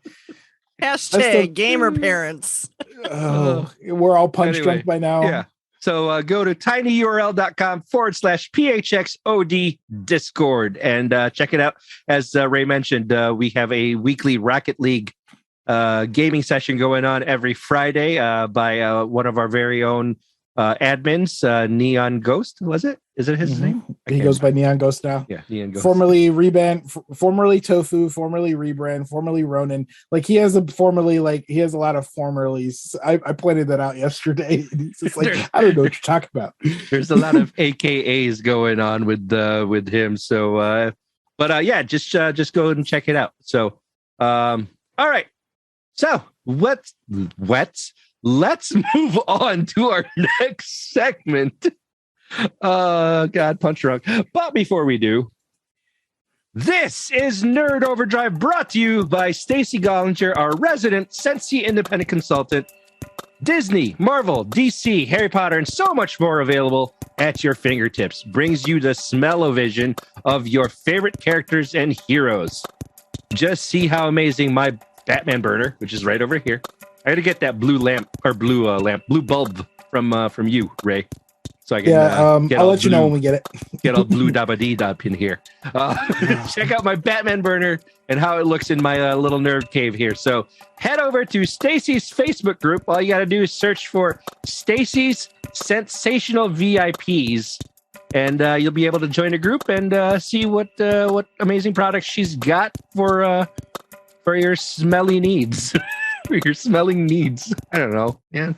hashtag gamer parents. We're all punch drunk by now. Yeah. So go to tinyurl.com/PHXOD Discord and check it out. As Ray mentioned, we have a weekly Rocket League gaming session going on every Friday by one of our very own admins, Neon Ghost. Was it? Is it his name? He goes by Neon Ghost now. Yeah, Neon Ghost. Formerly Tofu, formerly Rebrand, formerly Ronin. Like he has a lot of formerlies. I pointed that out yesterday. He's just like, I don't know what you're talking about. There's a lot of AKAs going on with him. So, just go and check it out. So, all right. So let's move on to our next segment. God, punch drunk. But before we do, this is Nerd Overdrive, brought to you by Stacy Gollinger, our resident Sensi independent consultant. Disney, Marvel, DC, Harry Potter, and so much more available at your fingertips. Brings you the smell-o-vision of your favorite characters and heroes. Just see how amazing my Batman burner, which is right over here. I got to get that blue bulb from you, Ray. So I can I'll let you know when we get it. Get all blue dabba-dee-da in here. Check out my Batman burner and how it looks in my little nerd cave here. So head over to Stacy's Facebook group. All you got to do is search for Stacy's Sensational VIPs, and you'll be able to join a group and see what amazing products she's got for your smelly needs. For your smelling needs. I don't know. Yeah.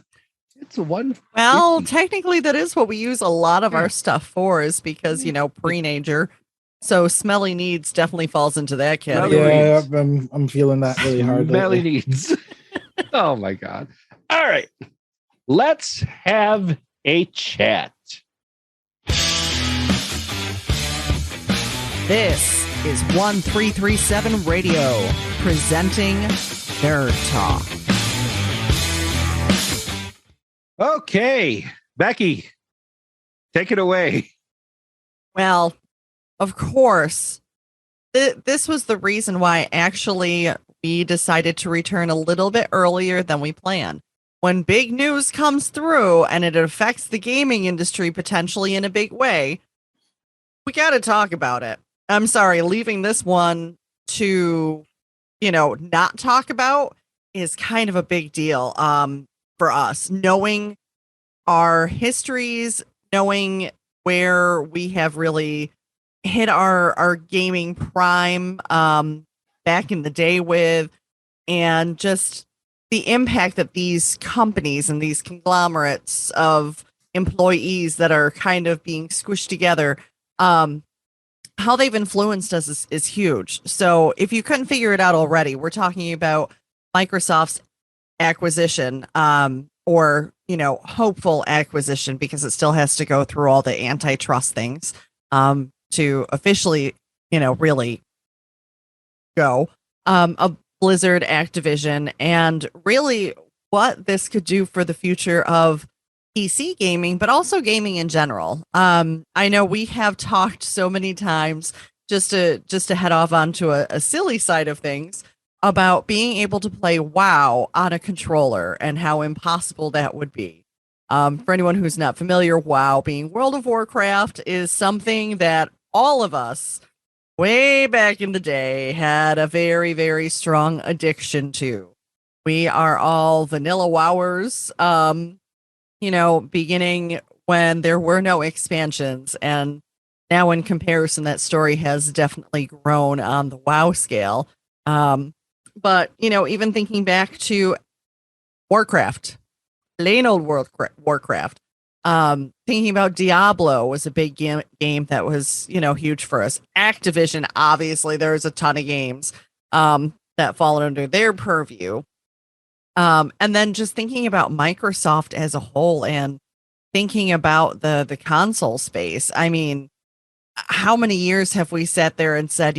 It's one. Well, technically, that is what we use a lot of our stuff for, is because, pre-nager. So smelly needs definitely falls into that category. Yeah, I'm feeling that really hard. Smelly needs. Oh my God. All right. Let's have a chat. This is 1337 Radio, presenting Nerd Talk. Okay, Becky, take it away. Well, of course, this was the reason why actually we decided to return a little bit earlier than we planned. When big news comes through and it affects the gaming industry potentially in a big way, we got to talk about it. I'm sorry, leaving this one to, not talk about is kind of a big deal for us. Knowing our histories, knowing where we have really hit our gaming prime back in the day with, and just the impact that these companies and these conglomerates of employees that are kind of being squished together, how they've influenced us is huge. So if you couldn't figure it out already, we're talking about Microsoft's acquisition, or, hopeful acquisition, because it still has to go through all the antitrust things to officially, really go, of Blizzard, Activision, and really what this could do for the future of PC gaming, but also gaming in general. I know we have talked so many times, just to head off onto a silly side of things, about being able to play WoW on a controller and how impossible that would be. For anyone who's not familiar, WoW, being World of Warcraft, is something that all of us way back in the day had a very, very strong addiction to. We are all vanilla wowers, beginning when there were no expansions. And now in comparison, that story has definitely grown on the WoW scale. But, even thinking back to Warcraft, plain old Warcraft, thinking about Diablo was a big game that was, huge for us. Activision, obviously, there's a ton of games that fall under their purview. And then just thinking about Microsoft as a whole and thinking about the console space. I mean, how many years have we sat there and said,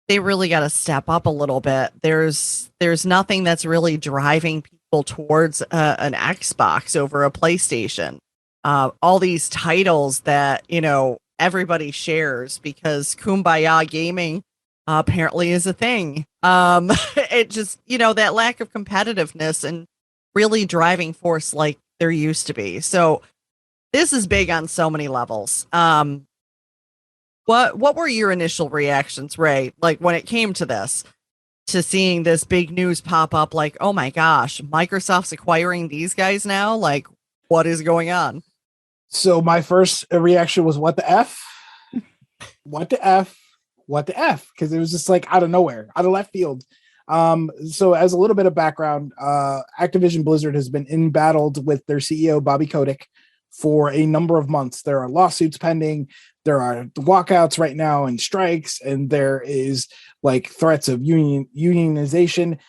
they really got to step up a little bit. There's nothing that's really driving people towards an Xbox over a PlayStation. All these titles that, everybody shares because Kumbaya gaming apparently is a thing. It just, that lack of competitiveness and really driving force like there used to be. So this is big on so many levels. What were your initial reactions, Ray? Like when it came to this, to seeing this big news pop up, like, oh my gosh, Microsoft's acquiring these guys now? Like, what is going on? So my first reaction was, what the F? What the F? What the F? Because it was just like out of nowhere, out of left field. So as a little bit of background, Activision Blizzard has been embattled with their CEO, Bobby Kotick, for a number of months. There are lawsuits pending. There are walkouts right now and strikes, and there is like threats of unionization.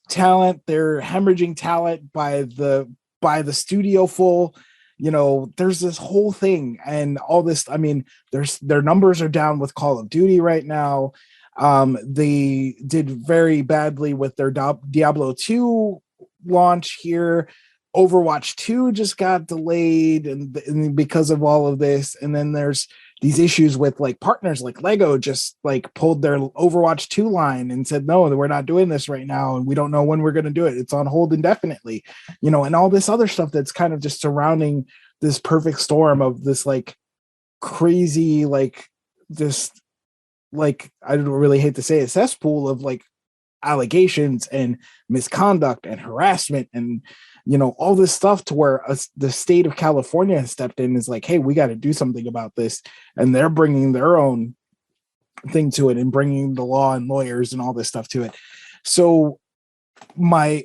Talent, they're hemorrhaging talent by the studio full. There's this whole thing and all this. I mean, their numbers are down with Call of Duty right now. They did very badly with their Diablo 2 launch here. Overwatch 2 just got delayed and because of all of this. And then there's these issues with like partners like Lego just like pulled their Overwatch 2 line and said, no, we're not doing this right now. And we don't know when we're going to do it. It's on hold indefinitely, and all this other stuff that's kind of just surrounding this perfect storm of this like crazy, like this, like, I don't really hate to say it, cesspool of like allegations and misconduct and harassment and all this stuff, to where the state of California has stepped in, is like, hey, we got to do something about this. And they're bringing their own thing to it and bringing the law and lawyers and all this stuff to it. So my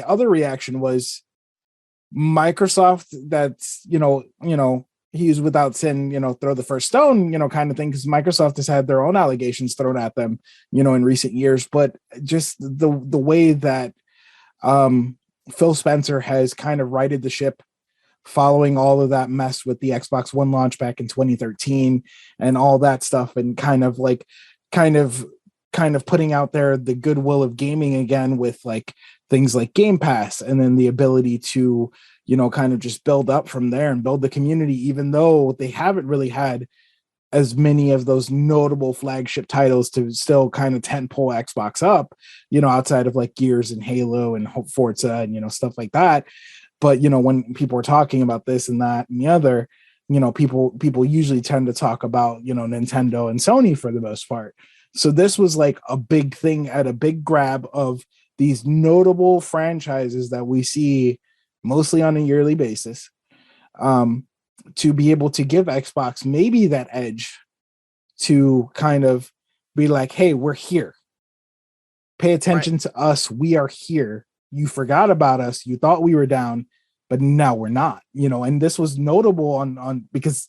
other reaction was Microsoft, that's, he's without sin, throw the first stone, kind of thing. Because Microsoft has had their own allegations thrown at them, in recent years. But just the way that, Phil Spencer has kind of righted the ship following all of that mess with the Xbox One launch back in 2013 and all that stuff, and kind of kind of putting out there the goodwill of gaming again with like things like Game Pass, and then the ability to, you know, kind of just build up from there and build the community, even though they haven't really had as many of those notable flagship titles to still kind of tentpole Xbox up, you know, outside of like Gears and Halo and Forza and, you know, stuff like that. But, you know, when people are talking about this and that and the other, you know, people usually tend to talk about, you know, Nintendo and Sony for the most part. So this was like a big thing at a big grab of these notable franchises that we see mostly on a yearly basis, to be able to give Xbox maybe that edge to kind of be like, hey, we're here. Pay attention to us. We are here. You forgot about us. You thought we were down, but now we're not, you know. And this was notable on because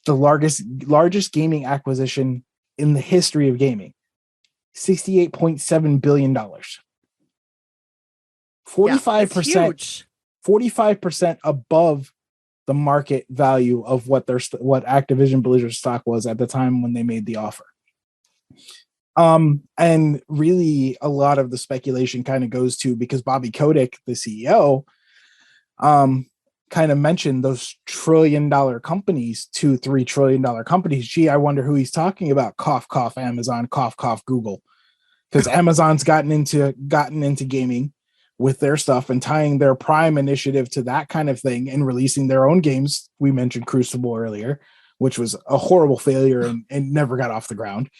the largest gaming acquisition in the history of gaming, $68.7 billion. 45% above the market value of what Activision Blizzard stock was at the time when they made the offer. And really a lot of the speculation kind of goes to, because Bobby Kotick, the CEO, kind of mentioned those $1 trillion companies, $2-3 trillion companies. Gee, I wonder who he's talking about. Cough, cough, Amazon, cough, cough, Google. Because Amazon's gotten into gaming with their stuff and tying their Prime initiative to that kind of thing and releasing their own games. We mentioned Crucible earlier, which was a horrible failure and never got off the ground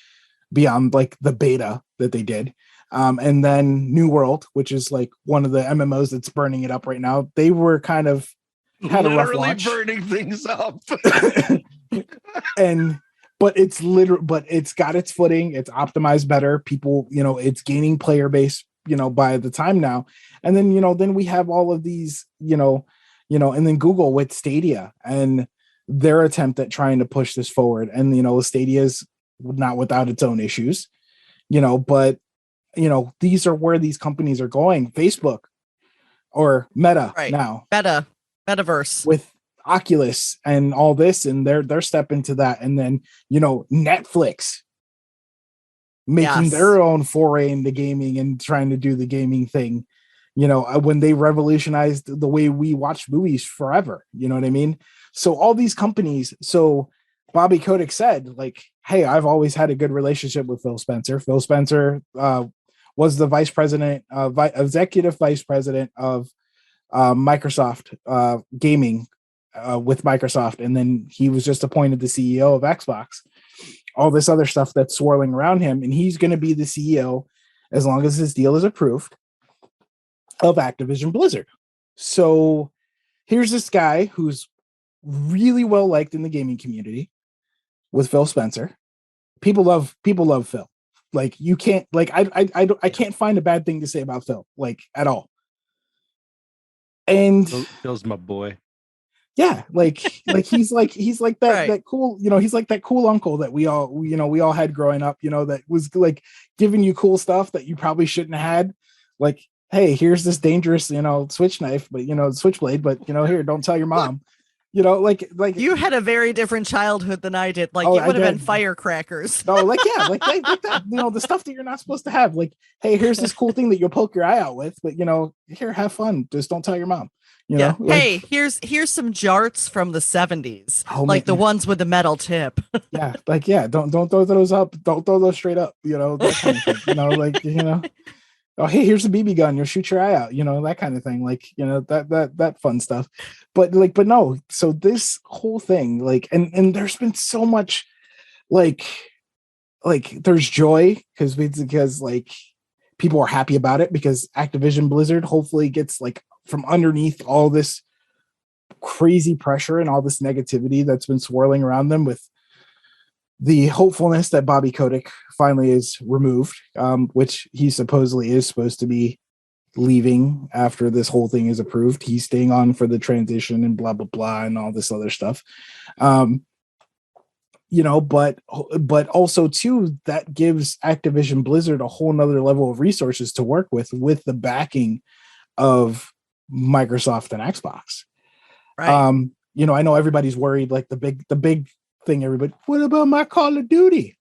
beyond like the beta that they did. And then New World, which is like one of the MMOs that's burning it up right now. They were kind of had a rough launch, burning things up. But it's got its footing. It's optimized better. People, you know, it's gaining player base, you know, by the time now. And then, you know, then we have all of these, you know, and then Google with Stadia and their attempt at trying to push this forward. And, you know, Stadia is not without its own issues, you know, but, you know, these are where these companies are going. Facebook or Meta now. Metaverse. With Oculus and all this, and they're stepping to that. And then, you know, Netflix making their own foray into gaming and trying to do the gaming thing, you know, when they revolutionized the way we watch movies forever, you know what I mean? So all these companies, so Bobby Kotick said, like, hey, I've always had a good relationship with Phil Spencer. Phil Spencer was the executive vice president of Microsoft gaming with Microsoft. And then he was just appointed the CEO of Xbox. All this other stuff that's swirling around him, and he's going to be the CEO as long as his deal is approved of Activision Blizzard. So here's this guy who's really well liked in the gaming community with Phil Spencer. People love Phil. Like, you can't, like, I can't find a bad thing to say about Phil, like, at all. And Phil's my boy. Yeah, like he's like that that cool, you know, he's like that cool uncle that we all had growing up, you know, that was like giving you cool stuff that you probably shouldn't have had. Like, hey, here's this dangerous, you know, switchblade, but you know, here, don't tell your mom. You know, like you had a very different childhood than I did. Like, it would have been firecrackers. No, like that, you know, the stuff that you're not supposed to have. Like, hey, here's this cool thing that you'll poke your eye out with, but, you know, here, have fun. Just don't tell your mom. You know, like, hey, here's some jarts from the 70s, like the ones with the metal tip. Don't throw those up. Don't throw those straight up. You know, that kind of thing. You know, like, you know, oh, hey, here's a BB gun. You'll shoot your eye out. You know, that kind of thing. Like, you know, that fun stuff. But no. So this whole thing, like, and there's been so much, like there's joy because like people are happy about it because Activision Blizzard hopefully gets like from underneath all this crazy pressure and all this negativity that's been swirling around them, with the hopefulness that Bobby Kotick finally is removed, which he supposedly is supposed to be leaving after this whole thing is approved. He's staying on for the transition and blah, blah, blah, and all this other stuff. You know, but also too, that gives Activision Blizzard a whole nother level of resources to work with the backing of Microsoft and Xbox. Right. You know, I know everybody's worried, like the big thing, everybody, what about my Call of Duty?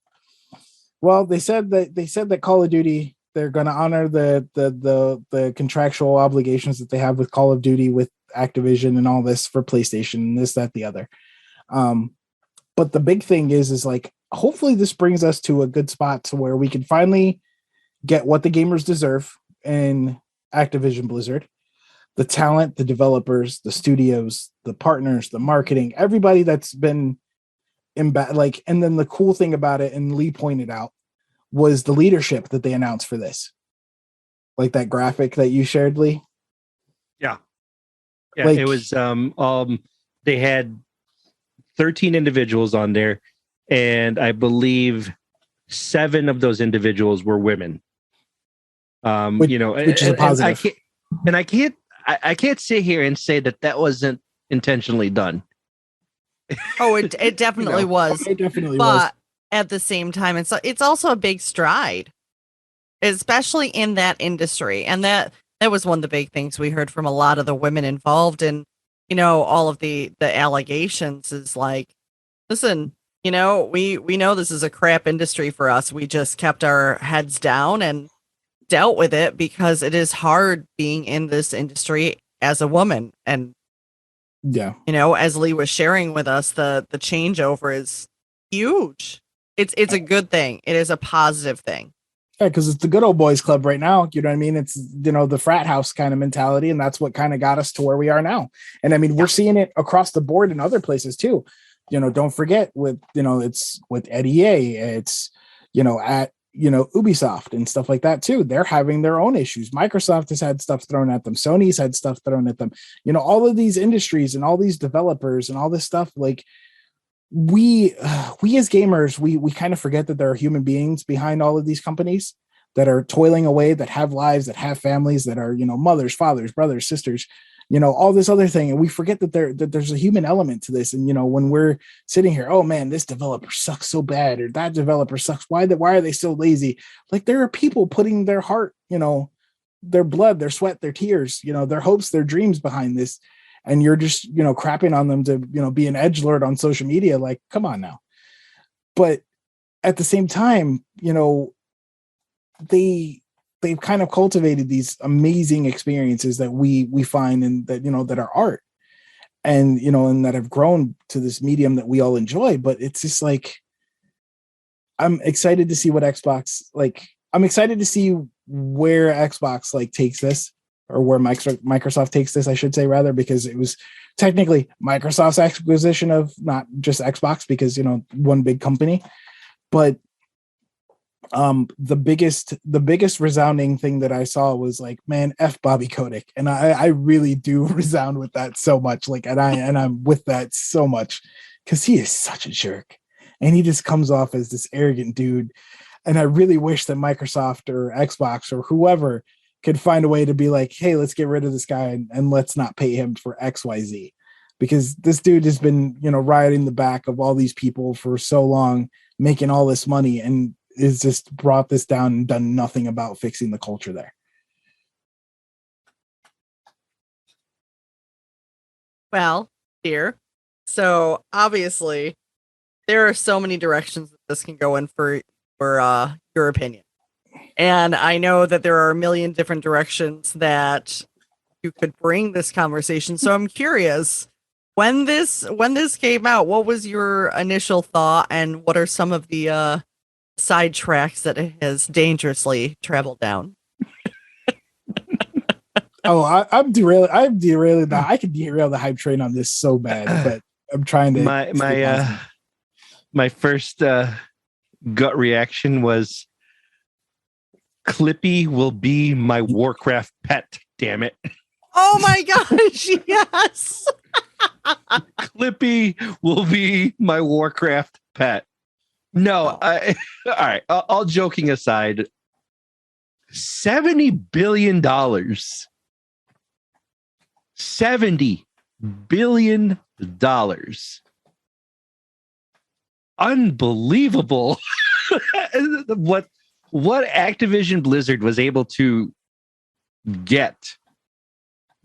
Well, they said that Call of Duty, they're going to honor the contractual obligations that they have with Call of Duty, with Activision and all this for PlayStation and this, that, the other. But the big thing is like, hopefully this brings us to a good spot to where we can finally get what the gamers deserve in Activision Blizzard. The talent, the developers, the studios, the partners, the marketing, everybody that's been and then the cool thing about it, and Lee pointed out, was the leadership that they announced for this. Like that graphic that you shared, Lee. Yeah. It was they had 13 individuals on there, and I believe 7 of those individuals were women. Which is a positive. I can't sit here and say that wasn't intentionally done. Oh, it definitely was. It definitely but was. At the same time, it's also a big stride, especially in that industry. And that was one of the big things we heard from a lot of the women involved in, all of the allegations is like, listen, we know this is a crap industry for us. We just kept our heads down and dealt with it because it is hard being in this industry as a woman. And yeah, as Lee was sharing with us, the changeover is huge. It's a good thing. It is a positive thing. Yeah, because it's the good old boys club right now. You know what I mean? It's, the frat house kind of mentality, and that's what kind of got us to where we are now. And I mean, we're seeing it across the board in other places too. Don't forget with, it's with EA, it's, at, Ubisoft and stuff like that too. They're having their own issues. Microsoft has had stuff thrown at them. Sony's had stuff thrown at them. All of these industries and all these developers and all this stuff, like we as gamers, we kind of forget that there are human beings behind all of these companies that are toiling away, that have lives, that have families, that are, mothers, fathers, brothers, sisters, all this other thing. And we forget that there's a human element to this. And, when we're sitting here, oh man, this developer sucks so bad, or that developer sucks. Why are they so lazy? Like, there are people putting their heart, their blood, their sweat, their tears, their hopes, their dreams behind this. And you're just, crapping on them to, be an edgelord on social media. Like, come on now. But at the same time, they've kind of cultivated these amazing experiences that we find, and that, that are art, and, and that have grown to this medium that we all enjoy. But it's just like, I'm excited to see what Xbox, I'm excited to see where Xbox takes this, or where Microsoft takes this, I should say, rather, because it was technically Microsoft's acquisition of not just Xbox, because, one big company. But the biggest resounding thing that I saw was like, man, F Bobby Kotick. And I really do resound with that so much. And I'm with that so much, because he is such a jerk, and he just comes off as this arrogant dude. And I really wish that Microsoft or Xbox or whoever could find a way to be like, hey, let's get rid of this guy and let's not pay him for XYZ, because this dude has been, riding the back of all these people for so long, making all this money, and is just brought this down and done nothing about fixing the culture there. Well, here, so obviously there are so many directions that this can go in for your opinion. And I know that there are a million different directions that you could bring this conversation. So I'm curious, when this came out, what was your initial thought, and what are some of the side tracks that it has dangerously traveled down? I'm derailing that. I could derail the hype train on this so bad, but I'm trying to. My first gut reaction was, Clippy will be my Warcraft pet. Damn it! Oh my gosh! Yes. Clippy will be my Warcraft pet. No, all right. All joking aside, $70 billion. $70 billion. Unbelievable. What Activision Blizzard was able to get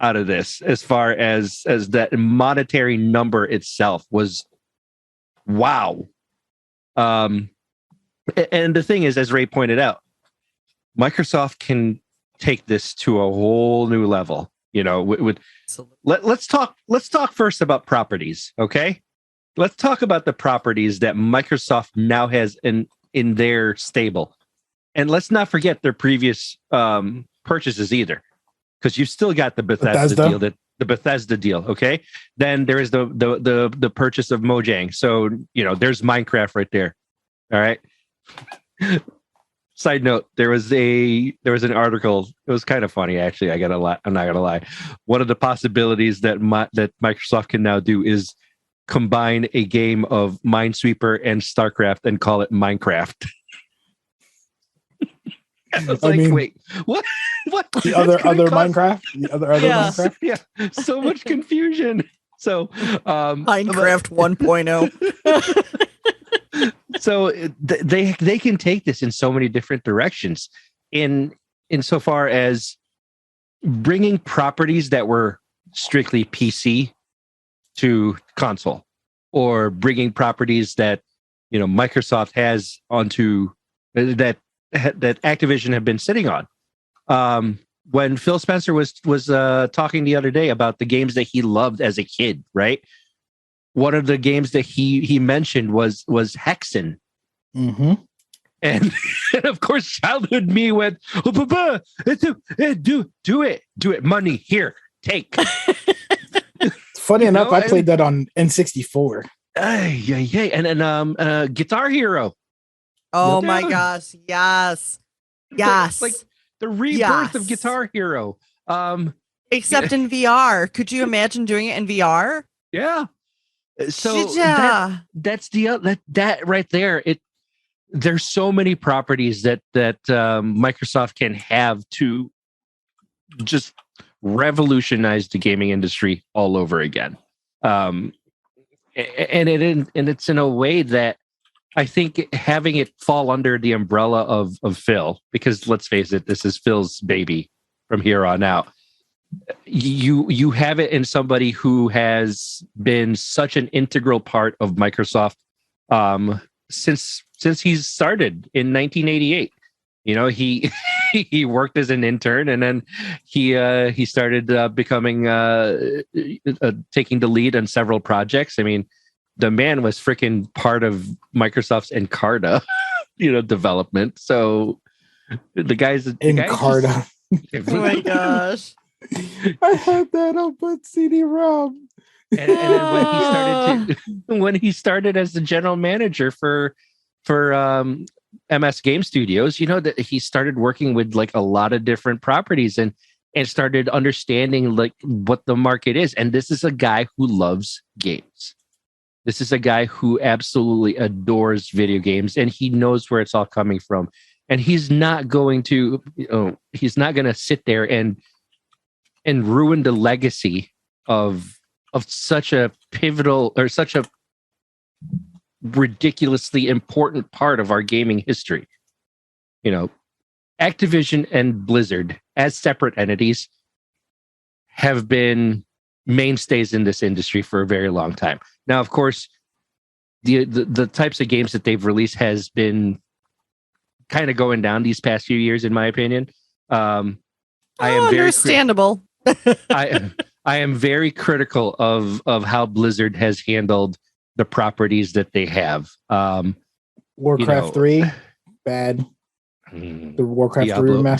out of this, as far as that monetary number itself, was wow. And the thing is, as Ray pointed out, Microsoft can take this to a whole new level. Let's talk first about properties, okay? Let's talk about the properties that Microsoft now has in their stable. And let's not forget their previous purchases either, because you've still got the Bethesda deal, the Bethesda deal, okay? Then there is the purchase of Mojang. So, there's Minecraft right there. All right. Side note, there was an article. It was kind of funny, actually. I'm not gonna lie. One of the possibilities that Microsoft can now do is combine a game of Minesweeper and StarCraft and call it Minecraft. I was wait, what? What? The other Minecraft? The other Minecraft? Yeah, so much confusion. So, Minecraft 1.0. So they can take this in so many different directions, in so far as bringing properties that were strictly PC to console, or bringing properties that Microsoft has onto that Activision have been sitting on. When Phil Spencer was talking the other day about the games that he loved as a kid, right? One of the games that he mentioned was Hexen. Mm-hmm. And of course, childhood me went, oh, Papa, do it, money here, take. Funny enough, I played that on N64. Yeah, and then Guitar Hero. Oh my gosh, yes. Like the rebirth of Guitar Hero. Except in VR. Could you imagine doing it in VR? Yeah. So that's that right there. There's so many properties that Microsoft can have to just revolutionize the gaming industry all over again. And it's in a way that I think having it fall under the umbrella of Phil, because let's face it, this is Phil's baby from here on out. You have it in somebody who has been such an integral part of Microsoft since he's started in 1988. He worked as an intern, and then he started becoming taking the lead on several projects. I mean, the man was freaking part of Microsoft's Encarta, development. So the guy's Encarta. Oh my gosh. I had that on but CD-ROM. And then when he started as the general manager for MS Game Studios, that he started working with like a lot of different properties and started understanding like what the market is. And this is a guy who loves games. This is a guy who absolutely adores video games, and he knows where it's all coming from. And he's not going to sit there and ruin the legacy of such a pivotal or such a ridiculously important part of our gaming history. Activision and Blizzard as separate entities have been mainstays in this industry for a very long time. Now, of course, the types of games that they've released has been kind of going down these past few years, in my opinion. I am understandable. I am very critical of how Blizzard has handled the properties that they have. Warcraft 3, bad. The Warcraft 3 remastered.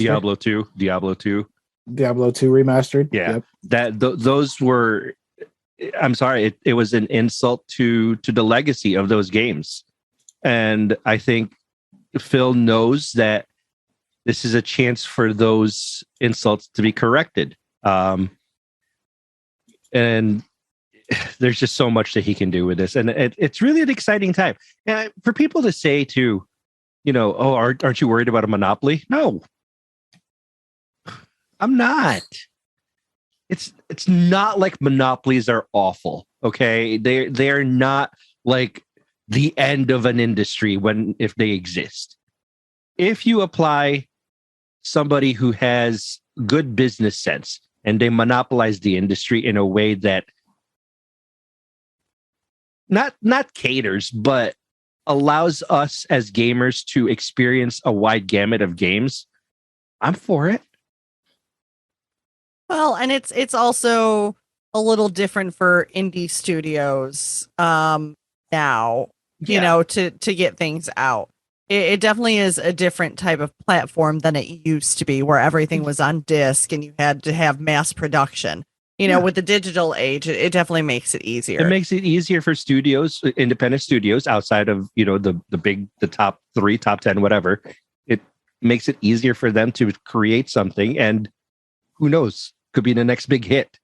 Diablo 2 remastered. Yeah, yep. Those were. I'm sorry, it was an insult to the legacy of those games, and I think Phil knows that this is a chance for those insults to be corrected. And there's just so much that he can do with this, and it's really an exciting time. And for people to say to, oh, aren't you worried about a monopoly? No, I'm not. It's not like monopolies are awful. Okay, they're not like the end of an industry if they exist. If you apply somebody who has good business sense and they monopolize the industry in a way that not caters, but allows us as gamers to experience a wide gamut of games, I'm for it. Well, and it's also a little different for indie studios now, you know, to get things out. It definitely is a different type of platform than it used to be, where everything was on disc and you had to have mass production. You know, with the digital age, it definitely makes it easier. It makes it easier for studios, independent studios outside of, you know, the top 3, top 10, whatever. It makes it easier for them to create something, and who knows, could be the next big hit.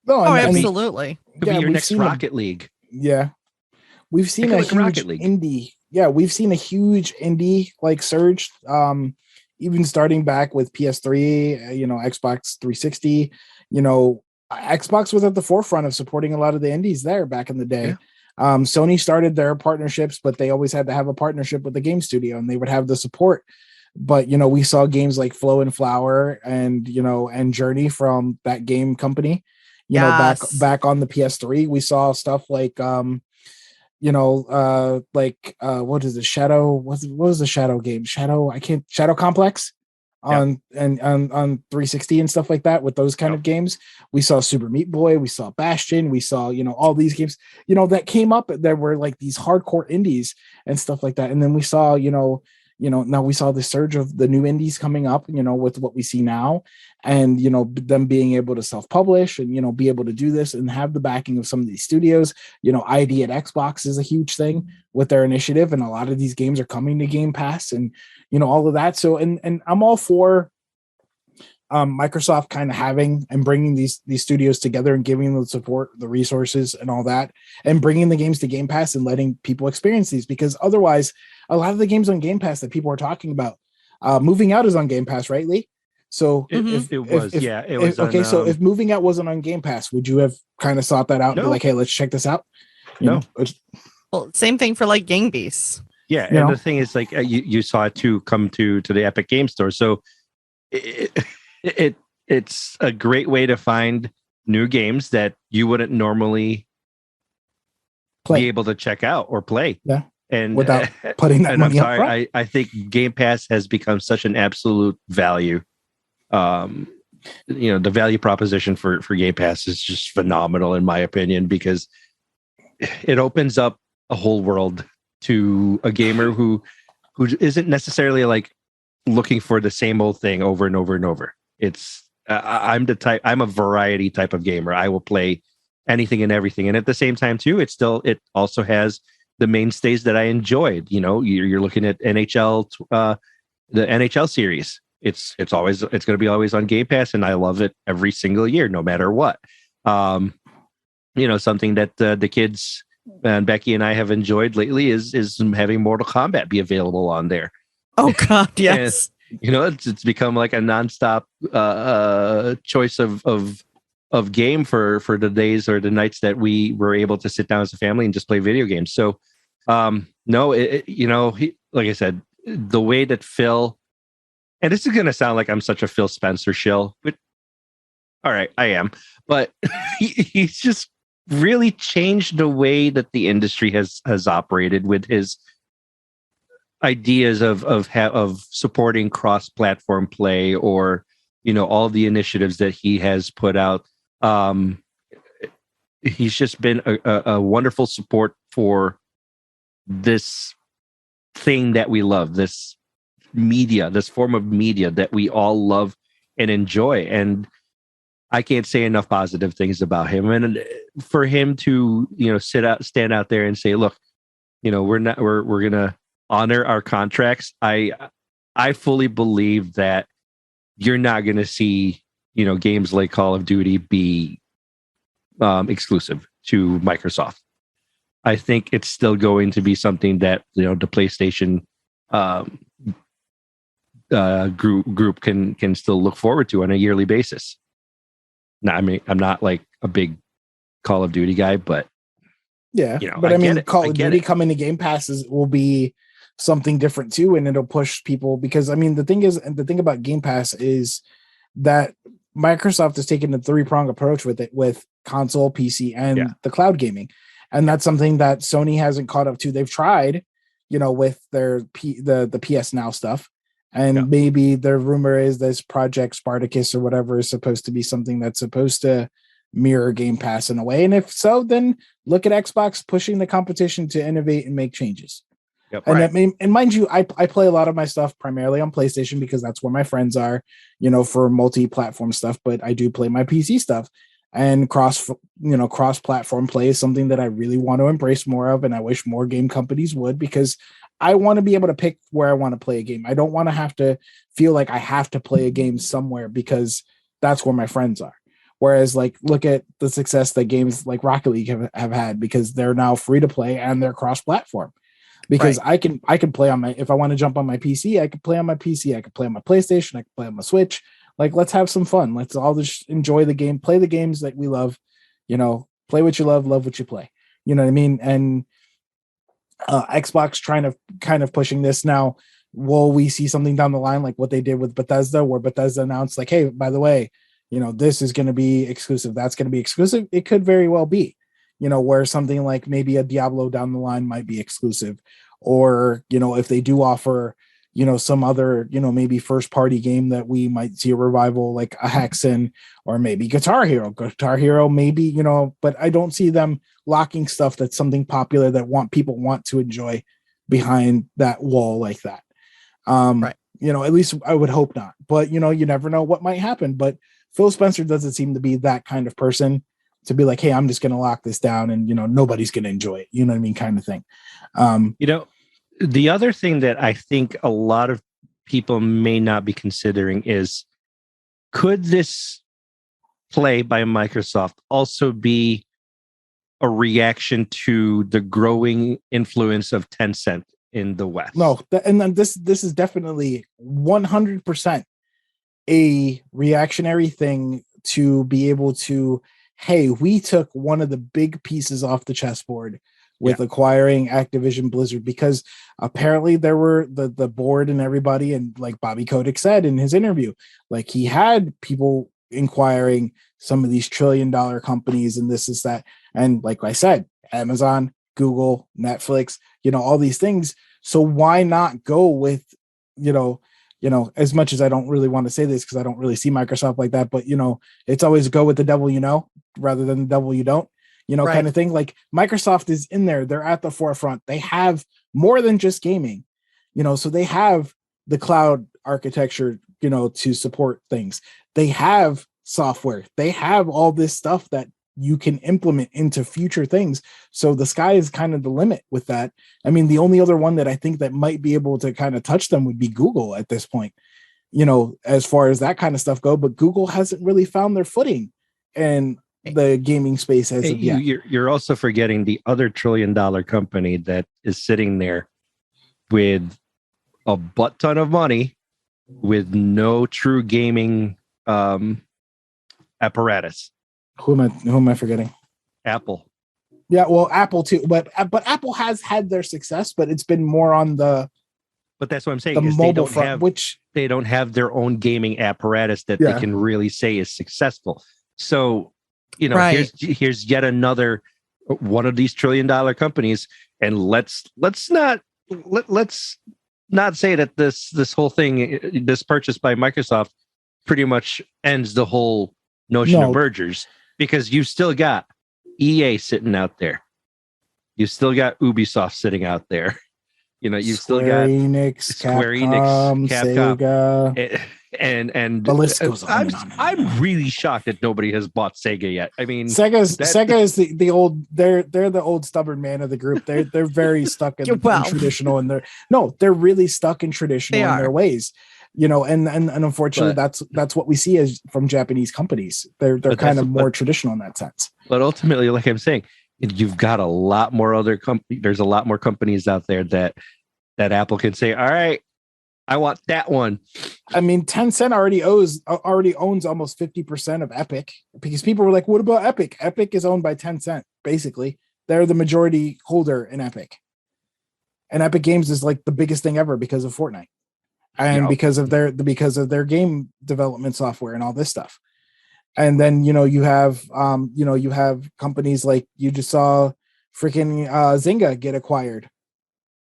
No, absolutely. Could be your next Rocket League. Yeah. We've seen a huge indie. Yeah, we've seen a huge indie like surge. Even starting back with PS3, you know, Xbox 360, you know, Xbox was at the forefront of supporting a lot of the indies there back in the day. Yeah. Sony started their partnerships, but they always had to have a partnership with the game studio, and they would have the support. But, you know, we saw games like Flow and Flower and, you know, and Journey from that game company, you know, back on the PS3. We saw stuff like, you know, what is it? Shadow? What was the Shadow game? Shadow Complex on 360 and stuff like that with those kind of games. We saw Super Meat Boy. We saw Bastion. We saw, you know, all these games, you know, that came up. There were like these hardcore indies and stuff like that. And then we saw, now we saw the surge of the new indies coming up, you know, with what we see now, and, you know, them being able to self-publish and, you know, be able to do this and have the backing of some of these studios. You know, ID at Xbox is a huge thing with their initiative, and a lot of these games are coming to Game Pass and, you know, all of that. So, and I'm all for Microsoft kind of having and bringing these studios together and giving them the support, the resources and all that, and bringing the games to Game Pass and letting people experience these, because otherwise a lot of the games on Game Pass that people are talking about, Moving Out is on Game Pass, right, Lee? So it was okay. So if Moving Out wasn't on Game Pass, would you have kind of sought that out and be like, hey, let's check this out? Well, same thing for like Gang Beasts. Yeah, and the thing is, like, you saw it too come to the Epic Game Store, so it's a great way to find new games that you wouldn't normally be able to check out or play. Yeah. And without putting that money up front. I think Game Pass has become such an absolute value. You know, the value proposition for Game Pass is just phenomenal in my opinion, because it opens up a whole world to a gamer who isn't necessarily like looking for the same old thing over and over and over. It's I'm a variety type of gamer. I will play anything and everything, and at the same time too, it also has the mainstays that I enjoyed. You know, you're looking at NHL, the NHL series. It's going to be always on Game Pass, and I love it every single year, no matter what. You know, something that the kids and Becky and I have enjoyed lately is having Mortal Kombat be available on there. Oh God, yes. And, you know, it's become like a nonstop choice of game for the days or the nights that we were able to sit down as a family and just play video games. So, you know, like I said, the way that Phil, and this is going to sound like I'm such a Phil Spencer shill, but all right, I am, but he's just really changed the way that the industry has operated with his ideas of supporting cross-platform play, or, you know, all the initiatives that he has put out. He's just been a wonderful support for this thing that we love, this media, this form of media that we all love and enjoy. And I can't say enough positive things about him. And for him to, you know, stand out there and say, look, you know, we're going to honor our contracts. I fully believe that you're not going to see, you know, games like Call of Duty be exclusive to Microsoft. I think it's still going to be something that, you know, the PlayStation group can still look forward to on a yearly basis. Now, I mean, I'm not like a big Call of Duty guy, but yeah, you know, but I mean, Call of Duty coming to Game Passes will be something different too, and it'll push people, because I mean, the thing about Game Pass is that Microsoft has taken a 3-prong approach with it, with console, PC, and the cloud gaming. And that's something that Sony hasn't caught up to. They've tried, with their the PS Now stuff. And Yeah. maybe the rumor is this Project Spartacus or whatever is supposed to be something that's supposed to mirror Game Pass in a way. And if so, then look at Xbox pushing the competition to innovate and make changes. Yep, And right. and mind you, I play a lot of my stuff primarily on PlayStation because that's where my friends are, for multi-platform stuff. But I do play my PC stuff, and cross-platform play is something that I really want to embrace more of, and I wish more game companies would, because I want to be able to pick where I want to play a game. I don't want to have to feel like I have to play a game somewhere because that's where my friends are. Whereas, like, look at the success that games like Rocket League have had, because they're now free to play and they're cross-platform. Because I can play on my, if I want to jump on my PC, I could play on my PC. I could play on my PlayStation. I could play on my Switch. Like, let's have some fun. Let's all just enjoy the game, play the games that we love. Play what you love what you play. You know what I mean? And Xbox trying to kind of pushing this now. Will we see something down the line like what they did with Bethesda, where Bethesda announced, like, hey, by the way, this is going to be exclusive. That's going to be exclusive. It could very well be. Where something like maybe a Diablo down the line might be exclusive, or, if they do offer, some other, maybe first party game that we might see a revival, like a Hexen, or maybe Guitar Hero, maybe, but I don't see them locking stuff that's something popular that people want to enjoy behind that wall like that. Right. At least I would hope not, but you never know what might happen. But Phil Spencer doesn't seem to be that kind of person to be like, hey, I'm just going to lock this down and, nobody's going to enjoy it. You know what I mean? Kind of thing. The other thing that I think a lot of people may not be considering is, could this play by Microsoft also be a reaction to the growing influence of Tencent in the West? No. And then this is definitely 100% a reactionary thing to be able to, hey, we took one of the big pieces off the chessboard with acquiring Activision Blizzard, because apparently there were the board and everybody, and like Bobby Kotick said in his interview, like, he had people inquiring some of these $1 trillion companies and this is that. And like I said, Amazon, Google, Netflix, all these things. So why not go with, as much as I don't really want to say this because I don't really see Microsoft like that, but it's always go with the devil rather than the devil you don't, Right. kind of thing. Like, Microsoft is in there, they're at the forefront. They have more than just gaming, so they have the cloud architecture, to support things. They have software, they have all this stuff that you can implement into future things. So the sky is kind of the limit with that. I mean, the only other one that I think that might be able to kind of touch them would be Google at this point, as far as that kind of stuff go. But Google hasn't really found their footing in the gaming space as of yet. You're also forgetting the other $1 trillion company that is sitting there with a butt ton of money, with no true gaming apparatus. Who am I forgetting? Apple. Yeah, well, Apple too, but Apple has had their success, but it's been more on the. But that's what I'm saying. The is mobile front, they don't have their own gaming apparatus that they can really say is successful. So, here's yet another one of these $1 trillion companies, and let's not say that this whole thing, this purchase by Microsoft, pretty much ends the whole notion of mergers, because you've still got EA sitting out there, you've still got Ubisoft sitting out there, you've still got Square Enix, Capcom, Sega, and the list goes on and on. I'm really shocked that nobody has bought Sega yet. I mean, Sega is the old, they're the old stubborn man of the group. They're very stuck in traditional, and they're really stuck in traditional in their ways. And unfortunately, that's what we see as from Japanese companies. They're kind of more traditional in that sense. But ultimately, like I'm saying, you've got a lot more other there's a lot more companies out there that Apple can say, all right, I want that one. I mean, Tencent already owns almost 50% of Epic, because people were like, what about Epic? Epic is owned by Tencent. Basically, they're the majority holder in Epic. And Epic Games is like the biggest thing ever because of Fortnite. And because of their game development software and all this stuff. And then, you have companies like, you just saw freaking Zynga get acquired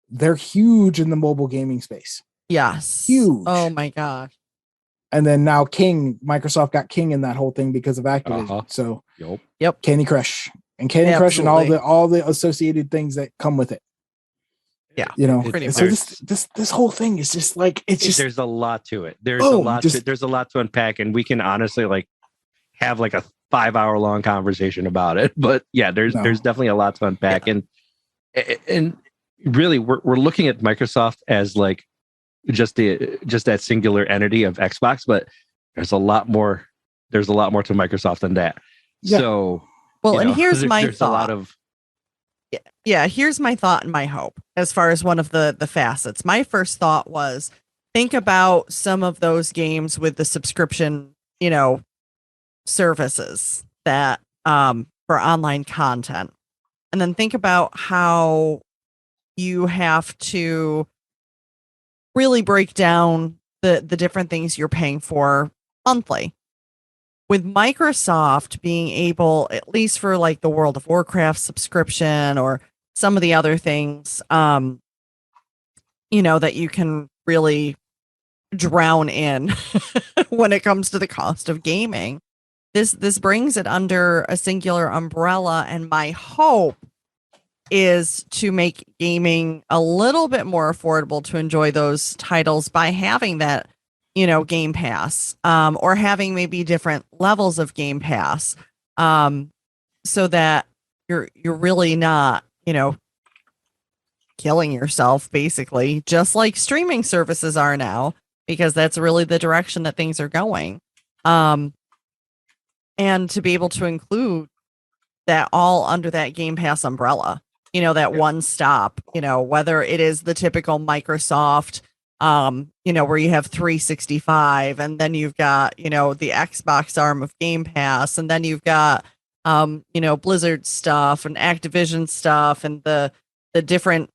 they're huge in the mobile gaming space. Yes. Huge. Oh my gosh. And then now Microsoft got King in that whole thing because of Activision. So Yep. Candy Crush and all the associated things that come with it. Yeah. You know, pretty so much. this whole thing is just like, it's just, there's a lot to it. There's a lot to unpack, and we can honestly like have like a 5-hour long conversation about it. But yeah, there's definitely a lot to unpack. And really we're looking at Microsoft as like just that singular entity of Xbox, but there's a lot more to Microsoft than that. Yeah. So and here's my there's thought. A lot of here's my thought and my hope as far as one of the facets. My first thought was, think about some of those games with the subscription, services that for online content, and then think about how you have to really break down the different things you're paying for monthly. With Microsoft being able, at least for like the World of Warcraft subscription or some of the other things, that you can really drown in when it comes to the cost of gaming. This brings it under a singular umbrella, and my hope is to make gaming a little bit more affordable to enjoy those titles by having that, Game Pass, or having maybe different levels of Game Pass, so that you're really not, killing yourself, basically, just like streaming services are now, because that's really the direction that things are going. And to be able to include that all under that Game Pass umbrella, that one stop, whether it is the typical Microsoft, where you have 365, and then you've got, the Xbox arm of Game Pass, and then you've got, Blizzard stuff and Activision stuff and the different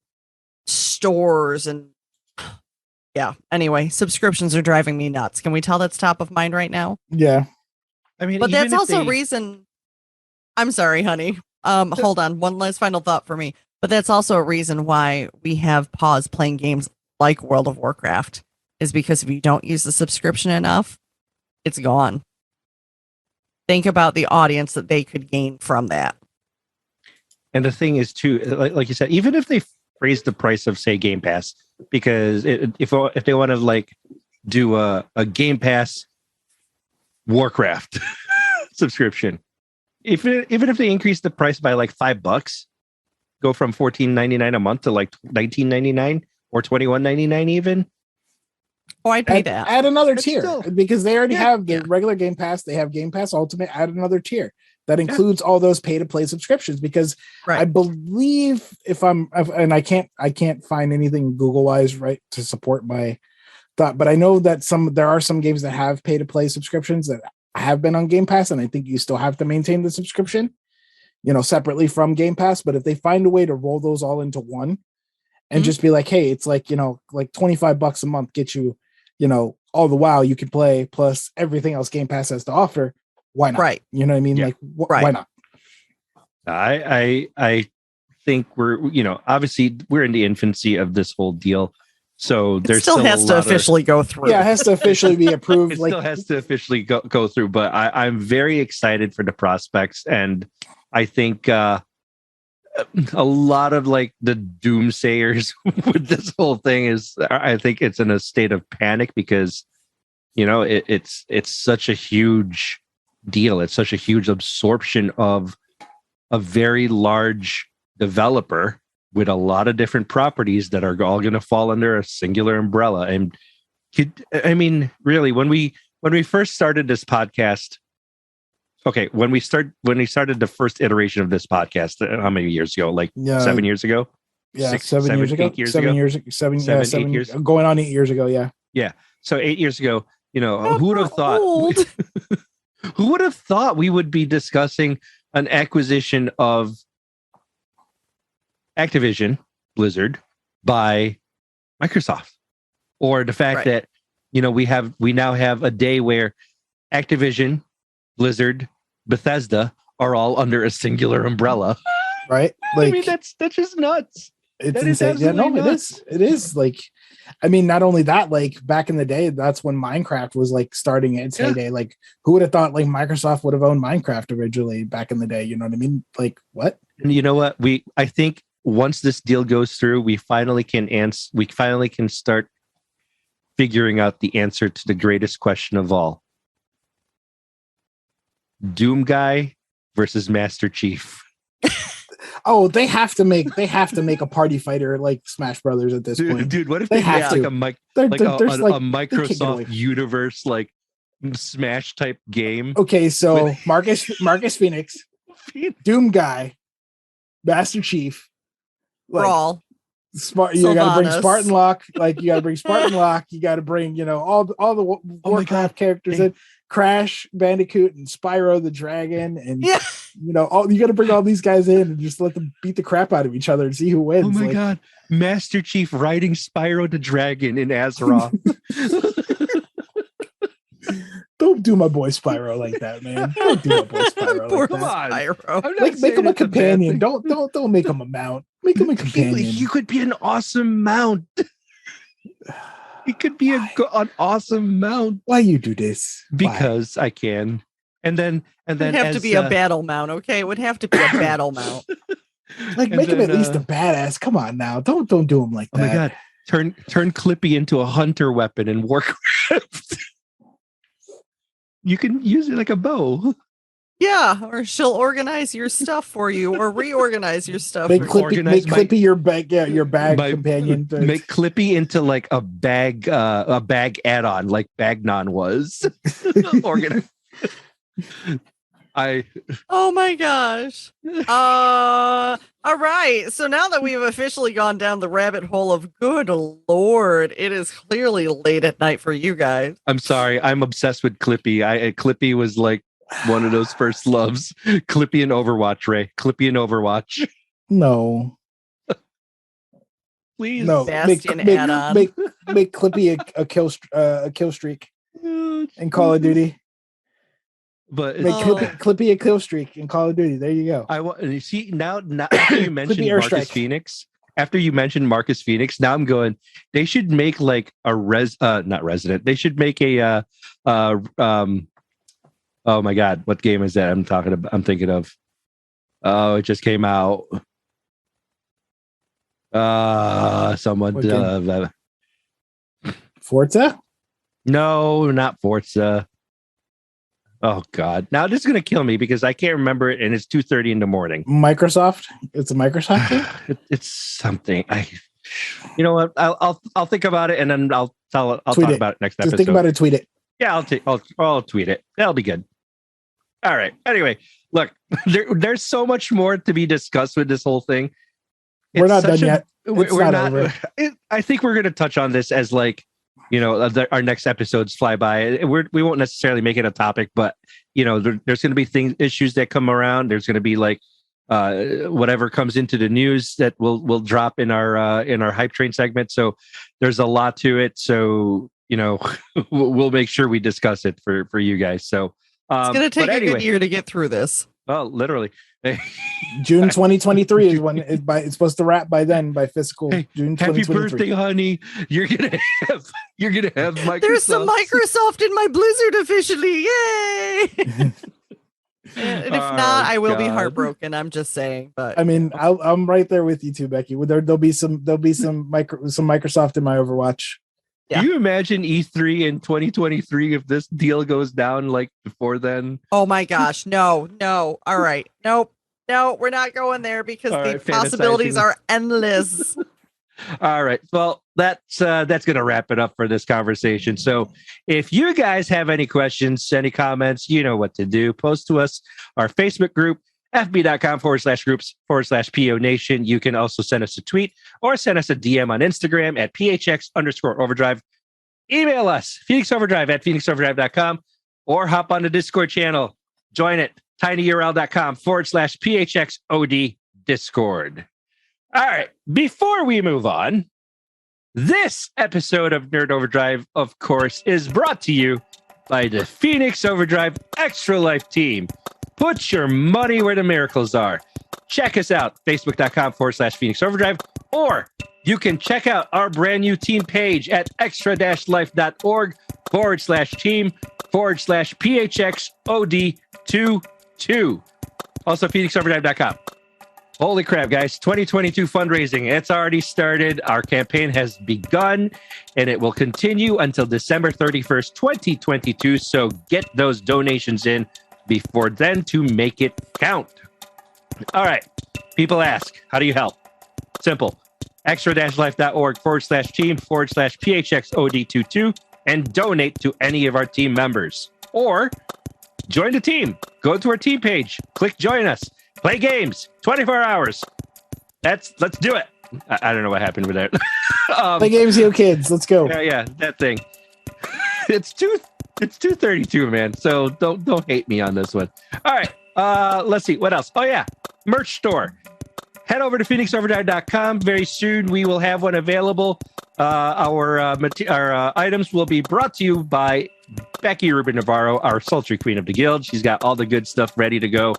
stores. And yeah, anyway, subscriptions are driving me nuts. Can we tell that's top of mind right now? Yeah. I mean, but that's also a reason. I'm sorry, honey. Hold on. One last final thought for me. But that's also a reason why we have paused playing games like World of Warcraft, is because if you don't use the subscription enough, it's gone. Think about the audience that they could gain from that. And the thing is, too, like you said, even if they raise the price of, say, Game Pass, because if they want to like do a Game Pass Warcraft subscription, even if they increase the price by like $5, go from $14.99 a month to like $19.99 or $21.99 even. Oh, I'd pay that. Add another tier, because they already have the regular Game Pass. They have Game Pass Ultimate. Add another tier that includes all those pay-to-play subscriptions. Because I believe I can't find anything Google-wise to support my thought, but I know that there are some games that have pay-to-play subscriptions that have been on Game Pass, and I think you still have to maintain the subscription, separately from Game Pass. But if they find a way to roll those all into one and just be like, hey, it's like, like $25 a month gets you, all the while you can play plus everything else Game Pass has to offer. Why not? Right. You know what I mean? Yeah. Like, why not? I think we're, obviously we're in the infancy of this whole deal. So there still has to officially go through. Yeah, it has to officially be approved. It still has to officially go through, but I'm very excited for the prospects. And I think a lot of like the doomsayers with this whole thing I think it's in a state of panic, because, it's such a huge deal. It's such a huge absorption of a very large developer with a lot of different properties that are all going to fall under a singular umbrella. And really, when we first started this podcast, when we started the first iteration of this podcast, how many years ago? Like 7 years ago? Yeah, 7 years ago. 8 years 7 ago? years, 7 years, going on 8 years ago. Yeah. Yeah. So 8 years ago, who would have thought? Who would have thought we would be discussing an acquisition of Activision Blizzard by Microsoft, or the fact that we now have a day where Activision, Blizzard, Bethesda are all under a singular umbrella. Right? Like, I mean, that's just nuts. It's That is insane. Yeah, no, absolutely it nuts. is. It is like, I mean, not only that, like back in the day, that's when Minecraft was like starting its heyday. Like, who would have thought like Microsoft would have owned Minecraft originally back in the day? You know what I mean? Like, what? And you know what? I think once this deal goes through, we finally can start figuring out the answer to the greatest question of all. Doom Guy versus Master Chief. Oh, they have to make a party fighter like Smash Brothers at this point. Dude, what if They they have make to. like There's a they can't get Microsoft away. universe like Smash type game? Okay, so Marcus Phoenix, Doom Guy, Master Chief, like, Brawl. you got to bring Sylvanas. Spartan Lock. Like you got to bring Spartan Lock. You got to bring all the Warcraft characters in. Crash Bandicoot and Spyro the Dragon, and you got to bring all these guys in and just let them beat the crap out of each other and see who wins. Oh my god, Master Chief riding Spyro the Dragon in Azeroth. Don't do my boy Spyro like that, man. Don't do my boy Spyro Poor like Come that. on. Spyro. Like, make him a companion. Don't make him a mount. Make him a companion. He could be an awesome mount. He could be an awesome mount. Why you do this? Because I can. And then It would have to be a battle mount, okay? It would have to be a battle mount. Like, make him at least a badass. Come on now. Don't do him like that. Oh my god. Turn Clippy into a hunter weapon in Warcraft. You can use it like a bow. Yeah, or she'll organize your stuff for you, or reorganize your stuff. Make for you. Clippy your bag companion. Make Clippy into like a bag add-on, like Bagnon was. Organize. Oh my gosh. All right. So now that we've officially gone down the rabbit hole of good Lord, it is clearly late at night for you guys. I'm sorry. I'm obsessed with Clippy. Clippy was like one of those first loves. Clippy and Overwatch, Ray. Clippy and Overwatch. No. Please. No. Bastion Make add-on. make Clippy a kill streak in Call of Duty. But Make Clippy a kill streak in Call of Duty. There you go. You see now after you mentioned Marcus Phoenix. After you mentioned Marcus Phoenix, now I'm going. They should make like a not Resident. They should make a oh my god, what game is that? I'm thinking of. Oh, it just came out. Someone. Forza? No, not Forza. Oh God! Now this is gonna kill me because I can't remember it, and it's 2:30 in the morning. Microsoft? It's a Microsoft game? It's something. You know what? I'll think about it, and then I'll talk about it next episode. Just think about it. Tweet it. Yeah, I'll tweet it. That'll be good. All right. Anyway, look, there's so much more to be discussed with this whole thing. We're not done yet. We're not. I think we're going to touch on this as like, our next episodes fly by. We won't necessarily make it a topic, but there's going to be issues that come around. There's going to be like whatever comes into the news that will drop in our HypeTrain segment. So there's a lot to it. So we'll make sure we discuss it for you guys. So it's going to take a good year to get through this. Well, literally. June 2023 is when it's supposed to wrap by then, by fiscal June 2023. Happy birthday, honey. You're gonna have Microsoft. There's some Microsoft in my Blizzard officially. Yay! And if not, I will be heartbroken. I'm just saying. But I mean, I'm right there with you too, Becky. There'll be some Microsoft in my Overwatch. Yeah. Can you imagine E3 in 2023 if this deal goes down like before then? Oh my gosh, no. All right, nope, no, we're not going there because the possibilities are endless. All right, well, that's going to wrap it up for this conversation. So if you guys have any questions, any comments, you know what to do. Post to us, our Facebook group, fb.com/groups/PO Nation. You can also send us a tweet or send us a DM on Instagram at PHX_overdrive. Email us, phoenixoverdrive@phoenixoverdrive.com, or hop on the Discord channel. Join it, tinyurl.com/PHXOD Discord. All right, before we move on, this episode of Nerd Overdrive, of course, is brought to you by the Phoenix Overdrive Extra Life team. Put your money where the miracles are. check us out, facebook.com/Phoenix Overdrive, or you can check out our brand new team page at extra-life.org/team/PHXOD22. Also, PhoenixOverdrive.com. Holy crap, guys. 2022 fundraising. It's already started. Our campaign has begun, and it will continue until December 31st, 2022. So get those donations in before then to make it count. All right. People ask, how do you help? Simple. extra-life.org/team/PHXOD22 and donate to any of our team members. Or join the team. Go to our team page. Click join us. Play games. 24 hours. Let's do it. I don't know what happened with that. Play games, you kids. Let's go. Yeah, that thing. It's 2:32, man. So don't hate me on this one. All right. Let's see. What else? Oh, yeah. Merch store. Head over to PhoenixOverdrive.com. Very soon we will have one available. Our items will be brought to you by Becky Rubin Navarro, our sultry queen of the guild. She's got all the good stuff ready to go.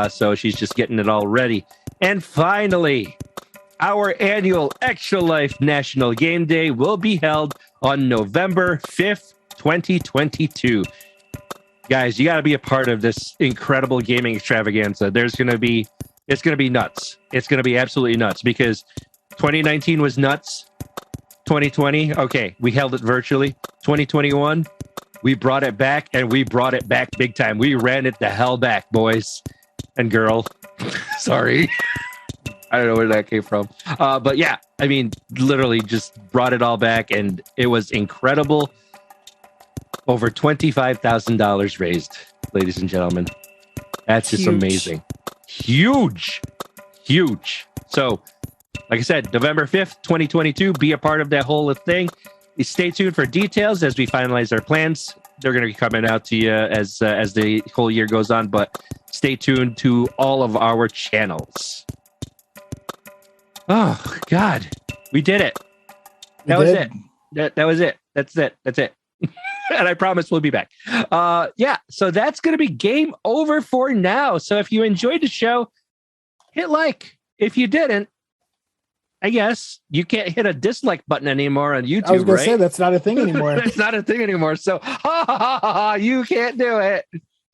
So she's just getting it all ready. And finally, our annual Extra Life National Game Day will be held on November 5th, 2022. Guys, you got to be a part of this incredible gaming extravaganza. It's going to be nuts. It's going to be absolutely nuts because 2019 was nuts. 2020, okay, we held it virtually. 2021, we brought it back, and we brought it back big time. We ran it the hell back, boys and girl. Sorry. I don't know where that came from. But yeah, I mean, literally just brought it all back, and it was incredible. Over $25,000 raised, ladies and gentlemen. That's just amazing. Huge. So, like I said, November 5th, 2022, be a part of that whole thing. Stay tuned for details as we finalize our plans. They're going to be coming out to you as the whole year goes on, but stay tuned to all of our channels. Oh, God. We did it. That was it. That was it. That's it. And I promise we'll be back. Yeah, so that's going to be game over for now. So if you enjoyed the show, hit like. If you didn't, I guess you can't hit a dislike button anymore on YouTube. I was going to say that's not a thing anymore. It's not a thing anymore. So you can't do it.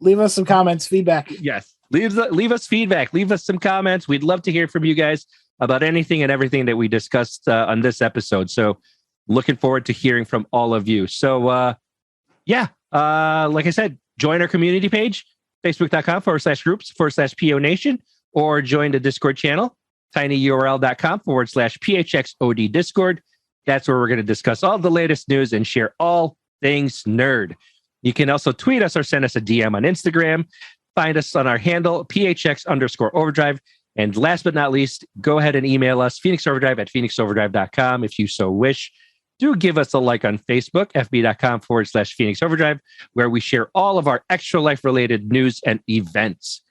Leave us some comments, feedback. Yes, leave us feedback. Leave us some comments. We'd love to hear from you guys about anything and everything that we discussed on this episode. So looking forward to hearing from all of you. So like I said, join our community page, facebook.com/groups/PO Nation, or join the Discord channel, tinyurl.com/PHXOD Discord. That's where we're going to discuss all the latest news and share all things nerd. You can also tweet us or send us a DM on Instagram. Find us on our handle, PHX_Overdrive. And last but not least, go ahead and email us, PhoenixOverdrive@PhoenixOverdrive.com if you so wish. Do give us a like on Facebook, fb.com/PhoenixOverdrive, where we share all of our Extra Life related news and events.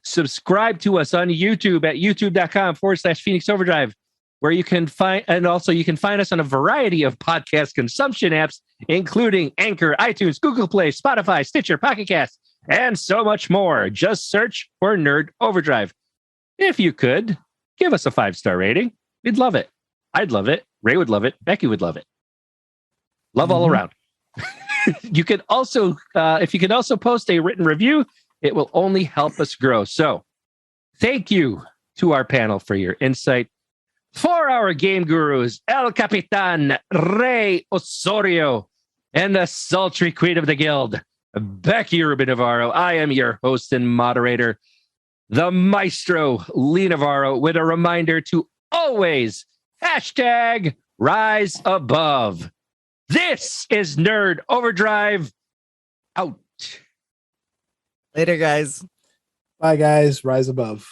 Subscribe to us on YouTube at youtube.com/Phoenix Overdrive, where you can find us on a variety of podcast consumption apps, including Anchor, iTunes, Google Play, Spotify, Stitcher, Pocket Cast, and so much more. Just search for Nerd Overdrive. If you could, give us a 5-star rating. We'd love it. I'd love it. Ray would love it. Becky would love it. Love all around. You can also, if you can also post a written review, it will only help us grow. So thank you to our panel for your insight. For our game gurus, El Capitan, Ray Osorio, and the sultry queen of the guild, Becky Rubin Navarro, I am your host and moderator, the maestro, Lee Navarro, with a reminder to always #Rise Above. This is Nerd Overdrive. Out. Later, guys. Bye, guys. Rise above.